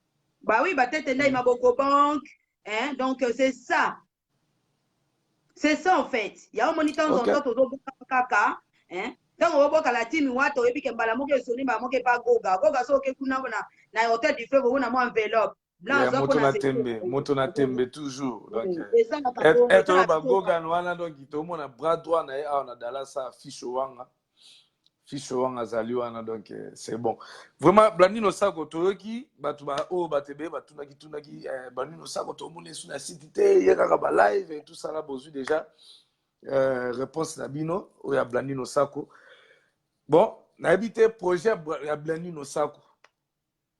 Bah oui, tête tendai maboko bank. Hein? Donc c'est ça. C'est ça en fait. Il y a un moniteur en temps au kaka. Hein? Tant on voit la team wato et puis que mbala moke soni ba moke pa goga. Goga so ke kuna na hôtel du fleuve on a mo enveloppe. Blanc ça moto na tembe toujours. Donc être ba goga wana donc to mona bras droit na e a na dalasa fiche wanga. Fiche wanga zali wana donc c'est bon. Vraiment Blandine Osako toyoki batu ba o batebe batu na kitunaki Blandine Osako to mona sur la site té yaka ba live et tout ça là bozu déjà réponse na bino o ya Blandine Osako. Bon, na habité projet ya Blandine Osako.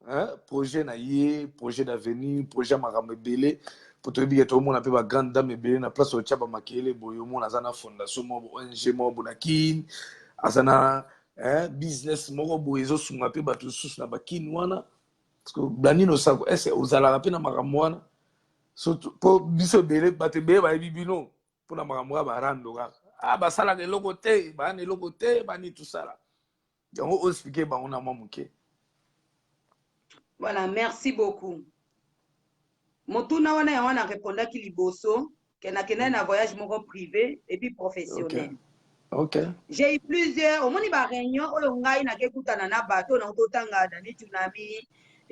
Hein, projet na yé, projet d'avenir, projet makambe belé pour te dire tout le monde a pas grande dame belé na place au tchaba makele boyo mon azana fondation mo ONG mo bonakin azana business moko boyezo sunga pe batu susu na bakin wana parce que Blandine Osako est ozala rapé na makambo wana surtout pour biso belé bate belé ba bibino pour na makambo ba rando ka ba sala de logo te ba ne logo te ba ni tout ça là donc on expliquer ba on a mamuke. Voilà, merci beaucoup. Motuna wana ya wana répondra ki liboso kena na voyage moko privé et puis professionnel. Ok. J'ai eu plusieurs, au moins ba réunion oyo ngai na kekutana na bato na totanga dani tsunami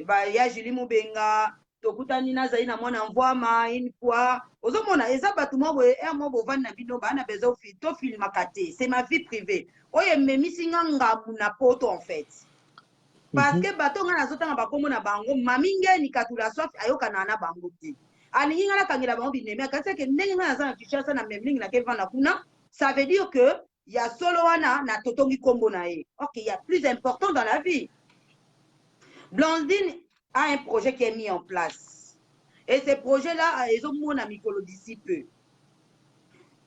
ba ya Julie Mubenga tokutani na zai na mwana mvwama une fois ozomona eza bato mo boye mo bovanda na bino ba na bezo to film makate c'est ma vie privée oyo memisi ngamu na poto en fait. Parce que bato nga nazotanga bakombo na bango maminge ni katula soif ayokana na bango te alingi nga na kangela bango bineme kasi ke ndenge nga naza na Kinshasa na memlingi na kevanda kuna ça veut dire que il y a solo wana na totongi kombo na ye. OK, il y a plus important dans la vie. Blandine a un projet qui est mis en place et ce projet là ils ont mon mikolo d'ici peu.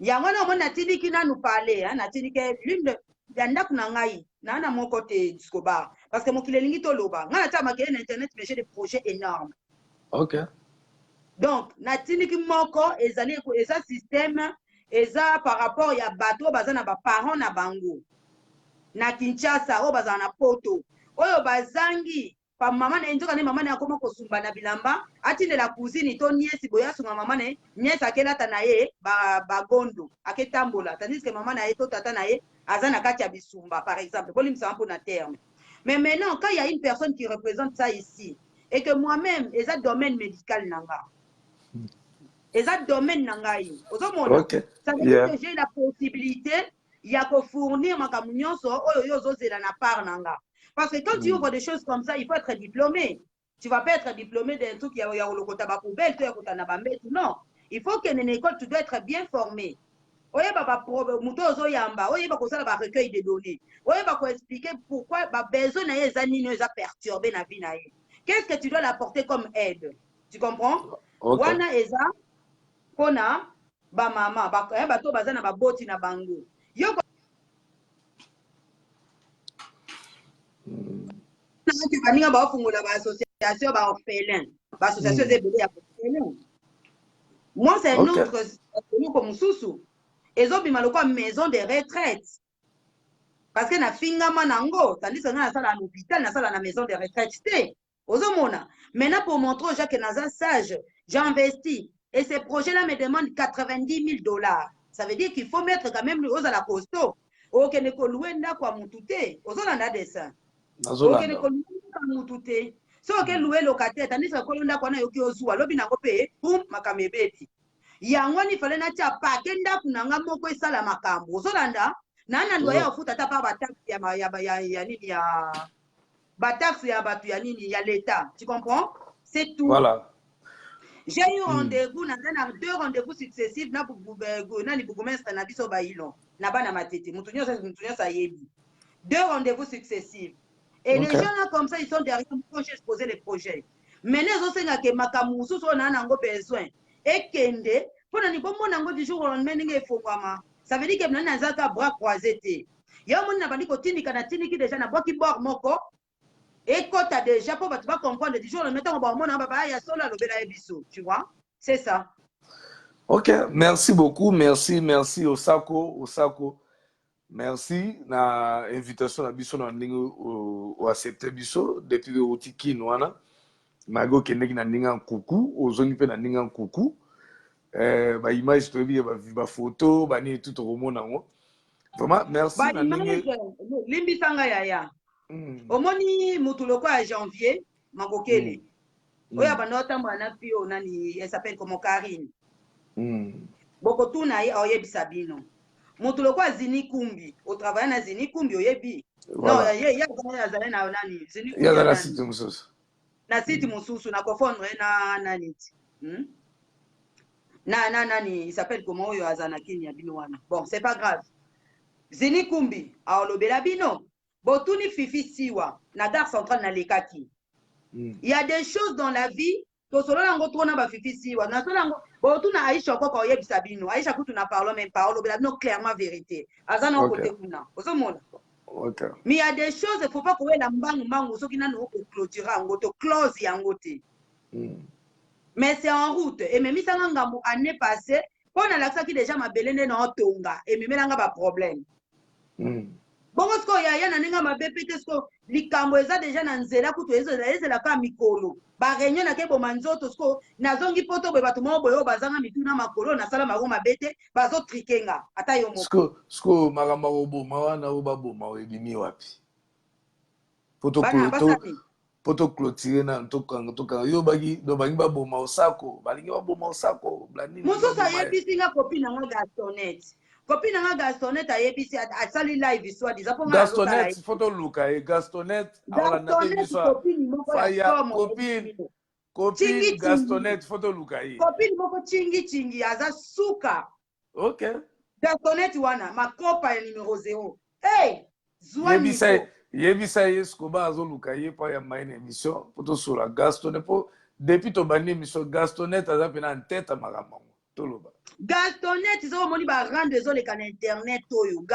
Il y a wana mona tidi qui na nous parler hein na tidi que l'une de yanda kuna ngai na mon côté Discobar parce que mon kilelingi to loba nga ta makele na internet mais j'ai des projets énormes. OK. Donc na tidi ki moko ezali ko eza système eza par rapport ya bato bazana ba parents na bango na Kinshasa o bazana na poto oyo bazangi pa mama na nzoka ne mama na akoma kosumba na bilamba atinde la cousine to niesi boya sunga mama ne niesi akelata na ye ba gondo aketambola tandis que mama na ye to tata na ye azana kati ya bisumba par exemple pour limsa pour na terme. Mais maintenant quand il y a une personne qui représente ça ici et que moi-même eza domaine médical nanga eza domaine nangai ozomona ça veut dire que j'ai la possibilité ya ko fournir makambo nyonso oyo yo zozela na part nanga. Parce que quand tu ouvres des choses comme ça, il faut être diplômé. Tu ne vas pas être diplômé d'un truc qui a au poubelle, tu es non. Il faut qu'en école, tu dois être bien formé. Oye ba mutozo yamba, oye ba kosala ba recueil de données. Oye ba ko expliquer pourquoi ba besoin na ye za nini za perturber na vie na ye. Qu'est-ce que tu dois l'apporter comme aide? Tu comprends? Wana eza pona ba mama ba to bazana ba boti na bango. Yo baninga bafungola ba association ba orphelin ba association zebele ya orphelin. Moi c'est un autre comme mususu ezobima lokwa maison de retraite parce que na fingama nango tandis que na sala na hôpital na sala na maison de retraite te ozomona. Maintenant pour montrer aux gens que naza sage j'ai investi et ces projets là me demandent $90,000. Ça veut dire qu'il faut mettre quand même aux à la costaud okende ko luenda kwa mutute ozolanda dessin okende ko luenda mutute so ke louer locataire tandis que kolonda kwa na yoki ozuwa lobi na ko pe boum makamebeti yango ni fale na tia pa kenda kunanga moko esala makambo ozolanda na loyer ofuta ta pa ba taxe ya nini ya ba taxe ya batu ya nini ya l'état. Tu comprends? C'est tout. Voilà. J'ai eu rendez-vous na deux rendez-vous successifs na ni bourgmestre na biso ba ilo na bana matete mutunyo sa yebi. Deux rendez-vous successifs. Et les gens là comme ça ils sont derrière moi j'ai exposé les projets. Maintenant zo senga ke makamusu so na nango besoin. Et kende pona ni bomona ngo du jour au lendemain ninge efongwama. Ça veut dire que maintenant nazaka bras croisés té. Ya mon na bandi ko tindika na tindiki déjà na boki bord moko. Et quand tu déjà pour tu vas comprendre du jour le mettant au bon moment baba ya solo lo bela ebiso, tu vois? C'est ça. Ok, merci beaucoup, merci Osako. Merci na invitation na biso na ndingo o accepter biso depuis o tiki wana. Mago keneki na ndinga nkuku, ozongi pe na ndinga nkuku. Ba image to bi ba photo, ba ni tout au monde ngo. Vraiment merci Ba na image ndinga. limbi sanga ya. Omoni mutuloko ya janvier magokele. Oya banota mwana pio nani elle s'appelle comme Karine. Boko tuna ye oyebisa bino. Mutuloko azini kumbi, au travail na zini kumbi oyebi. Non, ye azali na nani, zini kumbi. Ya na site mususu. Na site mususu na kofondre na nani. Nani, il s'appelle comment oyo azana Kenya bino wana. Bon, c'est pas grave. Zini kumbi, aolobela bino. Botuni fifi siwa, na gare centrale na lekaki. Il y a des choses dans la vie, to solo lango trona ba fifi siwa, na solo lango, botuna Aisha koko oyebisa bino. Aisha kutu na parlo même pas, olobela bino clairement vérité. Azana côté kuna. Ozomona. OK. Mais il y a des choses, il faut pas qu'on ait la mbangu soki na no clôturer yango to close yango te. Mais c'est en route. Et même si ça ngambo année passée, on a l'accès qui déjà ma belene na tonga et même là ba problème. Bon ce ko ya na ninga ma bepete sko likambo eza déjà na nzela kutu ezela ka mikolo. Ba réunion na ke bo manzoto sko nazongi poto be batu mo boyo bazanga mituna makolo na sala mago mabete bazo trikenga ata yo moko. Sko magamba oboma wana obaboma oyebimi wapi. Poto clôturer na toka yo bagi do bangi baboma Osako balingi baboma Osako blani mususu ayebisi nga copine nga Gastonette. Copine nga Gastonette ayebisi asali live soit disant pour nga Gastonette photo luka e Gastonette ala na biso faya copine Gastonette photo luka e copine moko chingi aza suka. OK. Gastonette wana makopa ya numéro 0. Hey, zwani yebisa Escobar azoluka ye pa ya maine émission poto sur la Gastonette po depuis to bani émission Gastonette aza pena en tête makambo toloba Gastonette zo moni ba rendre zo le kan internet oyo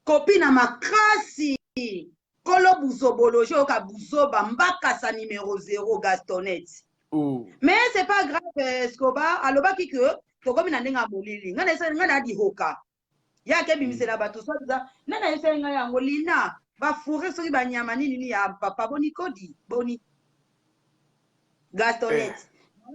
copine makasi kolo buzobolojo ka buzoba mbaka sa numéro 0 Gastonette. Mais c'est pas grave Escobar alobaki que to komi na ndenga molili ngana di hoka ya ke bimisela bato so za nana yesenga yango lina ba fourrer soki ba nyama nini ya papa boni kodi boni Gastonette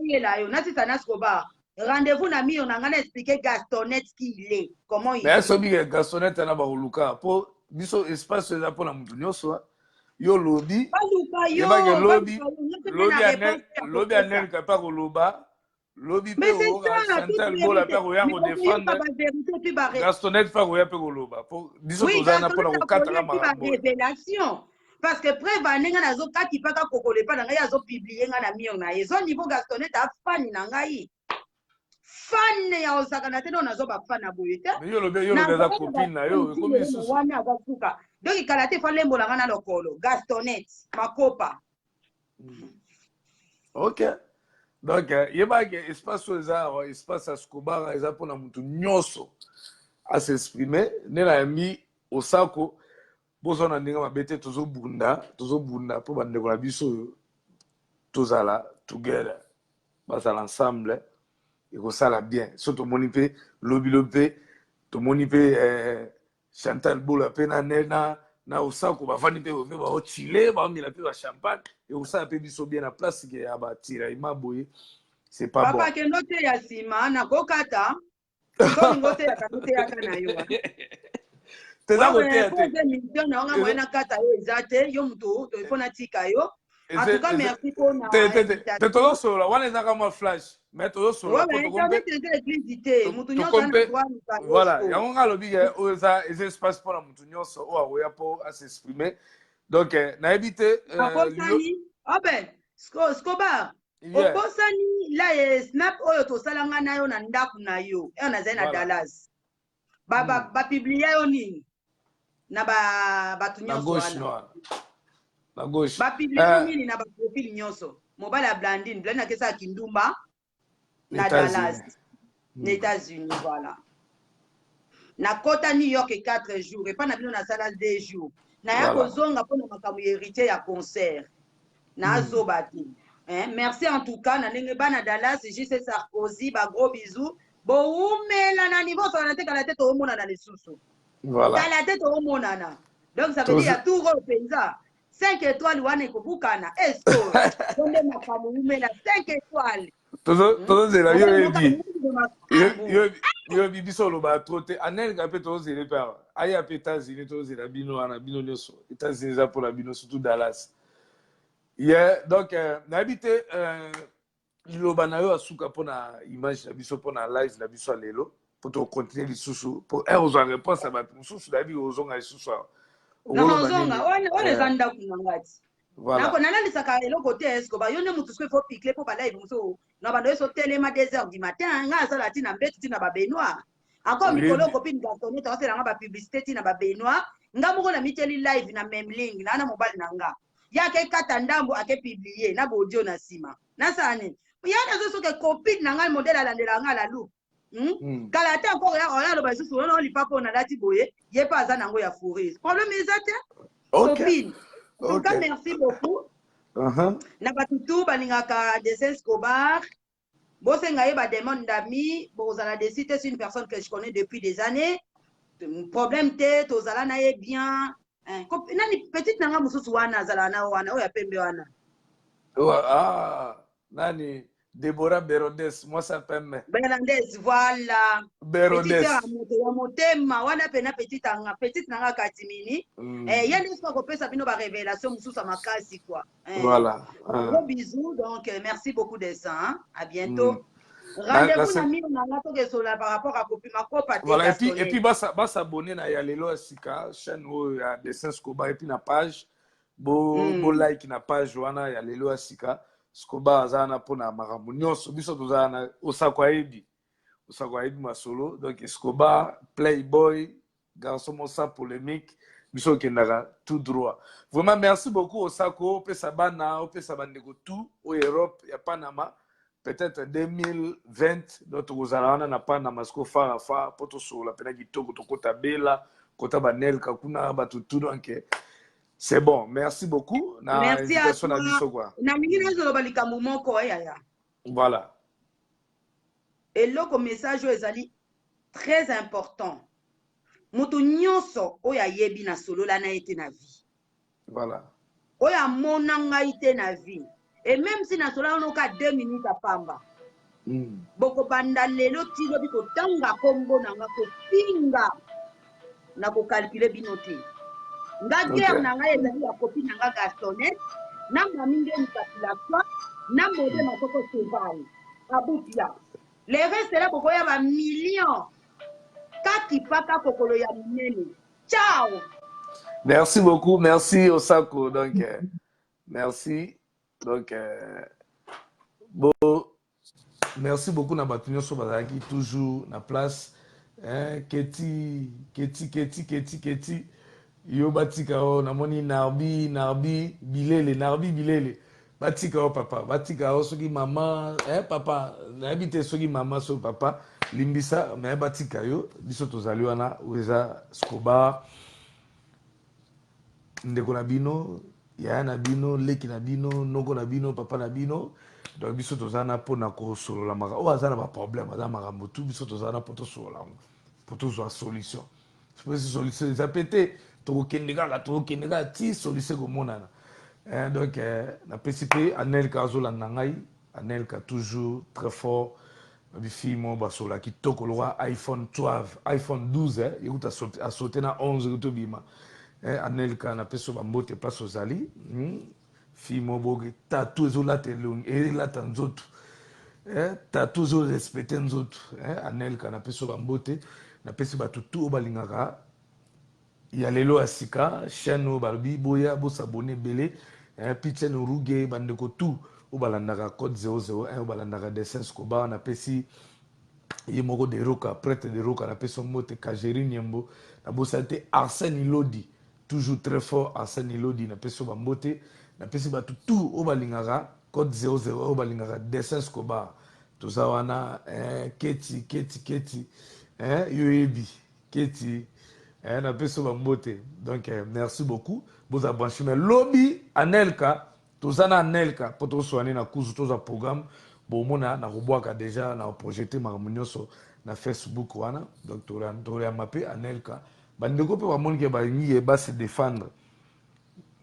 yela yo nati tanas koba rendez-vous na mio na ngana expliquer Gastonette qui il est comment il est. Mais so bi Gastonette na ba oluka po biso espace za po na mutu nyoso yo lobby lobby anel ka pa koloba lobby pe o Chantal Bola pe ko yango défendre Gastonette fa ko ya pe koloba po biso tozana po na ko kataka ma révélation parce que preuve nenga nazo kati paka kokole pa ngai azo publier nga na mio na yezo niveau Gastonette a fan na ngai fan ya osaka te nazo ba fan na boyete yo lobe za copine na yo ko biso wana azuka donc ikalate fa lembo na lokolo Gastonette makopa. OK. Donc yeba que espace espace Escobar eza pona mutu nyoso à s'exprimer ne na mi Osako bozona ndinga mabete tozo bunda po bande ko la biso tozala together basala ensemble et ko sala bien surtout monipe lobby to monipe Chantal Bola pe na Osako bafani pe ba o chile ba mi la pe ba champagne et Osaka pe biso bien na place que ya ba tira imaboye c'est pas papa bon papa ke note ya sima na kokata ko ngote ya kakote ya kana yo teza ko te te mission na nga mwana kata yo ezate yo muto to ifona tika yo en tout cas merci pour na te tolo solo wana ezaka mo flash mais tolo solo to kombe mutu nyonso na droit voilà yango nga lobi ke eza espace pour na mutu nyonso o akoya po a s'exprimer donc na ebite obe Escobar okosani la snap oyo tosalanga na yo na ndaku na yo eyo nazali na Dallas bapiblie yo nini na bato nyonso wana na gauche bapiblie yo nini na baprofile nyonso mobali ya Blandine akesaka kindumba na Dallas, na États-Unis, voilà. Na kota New York 4 jours, et pas na bino na sala 2 jours. Na ya kozonga pour na makamu héritier ya concert. Na zobati. Merci en tout cas, na ndenge bana Dallas, JC Sarkozy, ba gros bisous. Bo umela na niveau sur la tête à la tête au monde na lisusu. Voilà. À la tête au monde na. Donc ça veut dire à tout repenza. 5 étoiles wana ekobukana. Est-ce que on est makamu umela 5 étoiles. Tozo zela yo bibiso lo ba troté anel ka pe tozo zela pa aya pe États-Unis tozo zela bino ana bino nyoso États-Unis za pour la bino surtout Dallas. Yeah, donc na habité liloba na yo asuka pona image na biso pona live na biso lelo pour to continuer lisusu pour aux réponse à bato mususu na bi ozonga lisusu. Non zonga on les anda kunangati. Voilà. Nako nalalisaka eloko te esko ba yo ne mutu sko faut piquer pour ba live muso na bando so telema 2h du matin nga sala tina mbeti tina ba Benoît encore mikolo copine garçonne to sala nga ba publicité tina ba Benoît nga moko na miteli live na même ligne na mobile na nga ya ke kata ndambo ake publier na bodio na sima na sane ya na zo so ke copine na nga modèle alandela nga la loup kala ta encore ya lo ba susu on li papa na lati boye ye pas za nango ya fourrer problème ezate copine. En tout cas, merci beaucoup. Na batutu balingaka Dessin Escobar. Bosenga yeba demande d'amis. Bozala Desite, c'est une personne que je connais depuis des années. Problème tête, ozala na ye bien. Nani petite nanga mususu wana zala na wana oya pembe wana. Ah, nani Deborah Berondes, moi ça pemme. Berondes, voilà. Berondes. Ya motema wana pena petite nanga katimini. Ya n'est-ce pas pesa bino ba révélation mususu makasi quoi. Voilà. Gros bisous donc merci beaucoup de ça. Hein? À bientôt. Rendez-vous na mino na ngato ke sola par rapport à copie makopa te. Voilà et puis ba s'abonner na ya lelo sika chaîne ya Dessin Escobar et puis na page bo like na page wana ya lelo sika. Escobar azana pona makambo nyonso biso tozana osakwa ebi masolo donc Escobar playboy garçon mosa polémique biso kendaka tout droit vraiment merci beaucoup Osako pesa bana pesa bandeko tout au Europe ya Panama peut-être 2020 notre ozana na Panama sko fa poto sola pena kitoko to kota bela kota banel kakuna batu tout donc c'est bon, merci beaucoup. Merci à toi. Voilà. Et le message est très important. Mutu nyonso oya yebi na solo la na ete na vie. Voilà. Oya monanga ite na vie. Et même si na solo on ka 2 minutes à pamba. Boko banda lelo tilo biko tanga kombo na ko pinga na ko calculer binote. Nga guerre na nga ezali ya copine na nga Gastonnet na maminge nikatila kwa na mode makoko cheval abutia le reste là boko ya ba millions kati paka kokolo ya minene. Ciao. Merci beaucoup, merci Osako donc merci donc bon merci beaucoup na batunyo so bazaki toujours na place Keti yo batika o namoni narbi bilele batika o papa batika o soki mama papa na habite soki mama so papa limbisa mais batika yo biso tozali wana oza Escobar ndeko na bino ya na bino leki na bino noko na bino papa na bino donc biso tozana pona ko solola maka o azana ba problème azana makambo tu biso tozana poto solola poto zo solution solution ça pété tokokendeka ti solution komonana donc na PCP Anelka azolanda ngai Anelka toujours très fort bifi mo basola kitoko loa iPhone 12 yekuta sauté na 11 to bima Anelka na peso bambote place ozali fi mo boge tatu ezolata elata nzoto tatu ezo respecte nzoto Anelka na peso bambote na pesi bato tu obalingaka ya lelo asika chaîne balobi boya bo s'abonner belé pitchen ruge bandeko tu obalandaka code 001 obalandaka Dessin Escobar na pesi yemoko de roka prêtre de roka na peso mote Kajeri Nyembo na bosate Arsène Ilodi toujours très fort Arsène Ilodi na peso bambote na pesi bato tu obalingaka code 00 obalingaka Dessin Escobar toza wana keti yoyebi keti na peso bambote. Donc merci beaucoup boza branché mais lobi anelka toza na anelka po toswane na kuzu toza programme bomona na kobwaka déjà na projeter makambo nyonso na Facebook wana. Donc toyamba mpe anelka bandeko mpe bamoni ke balingi base défendre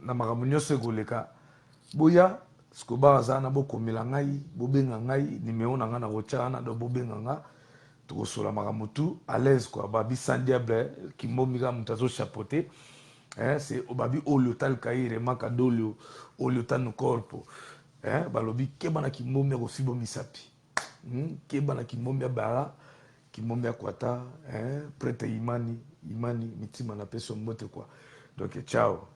na makambo nyonso ekoleka boya siko baza na bokomela ngai bobenga ngai nimero na nga na kotia wana do bobenga nga tokosola makambo tu à l'aise quoi babi sans diable kimbomika moto azochapote c'est obabi oyo talkaire makadolio oyo tano corpo balobi keba na kimbombi akofibo misapi keba na kimbombi abara kimbombi akwata prête imani mitima na peso mbote quoi. Donc ciao.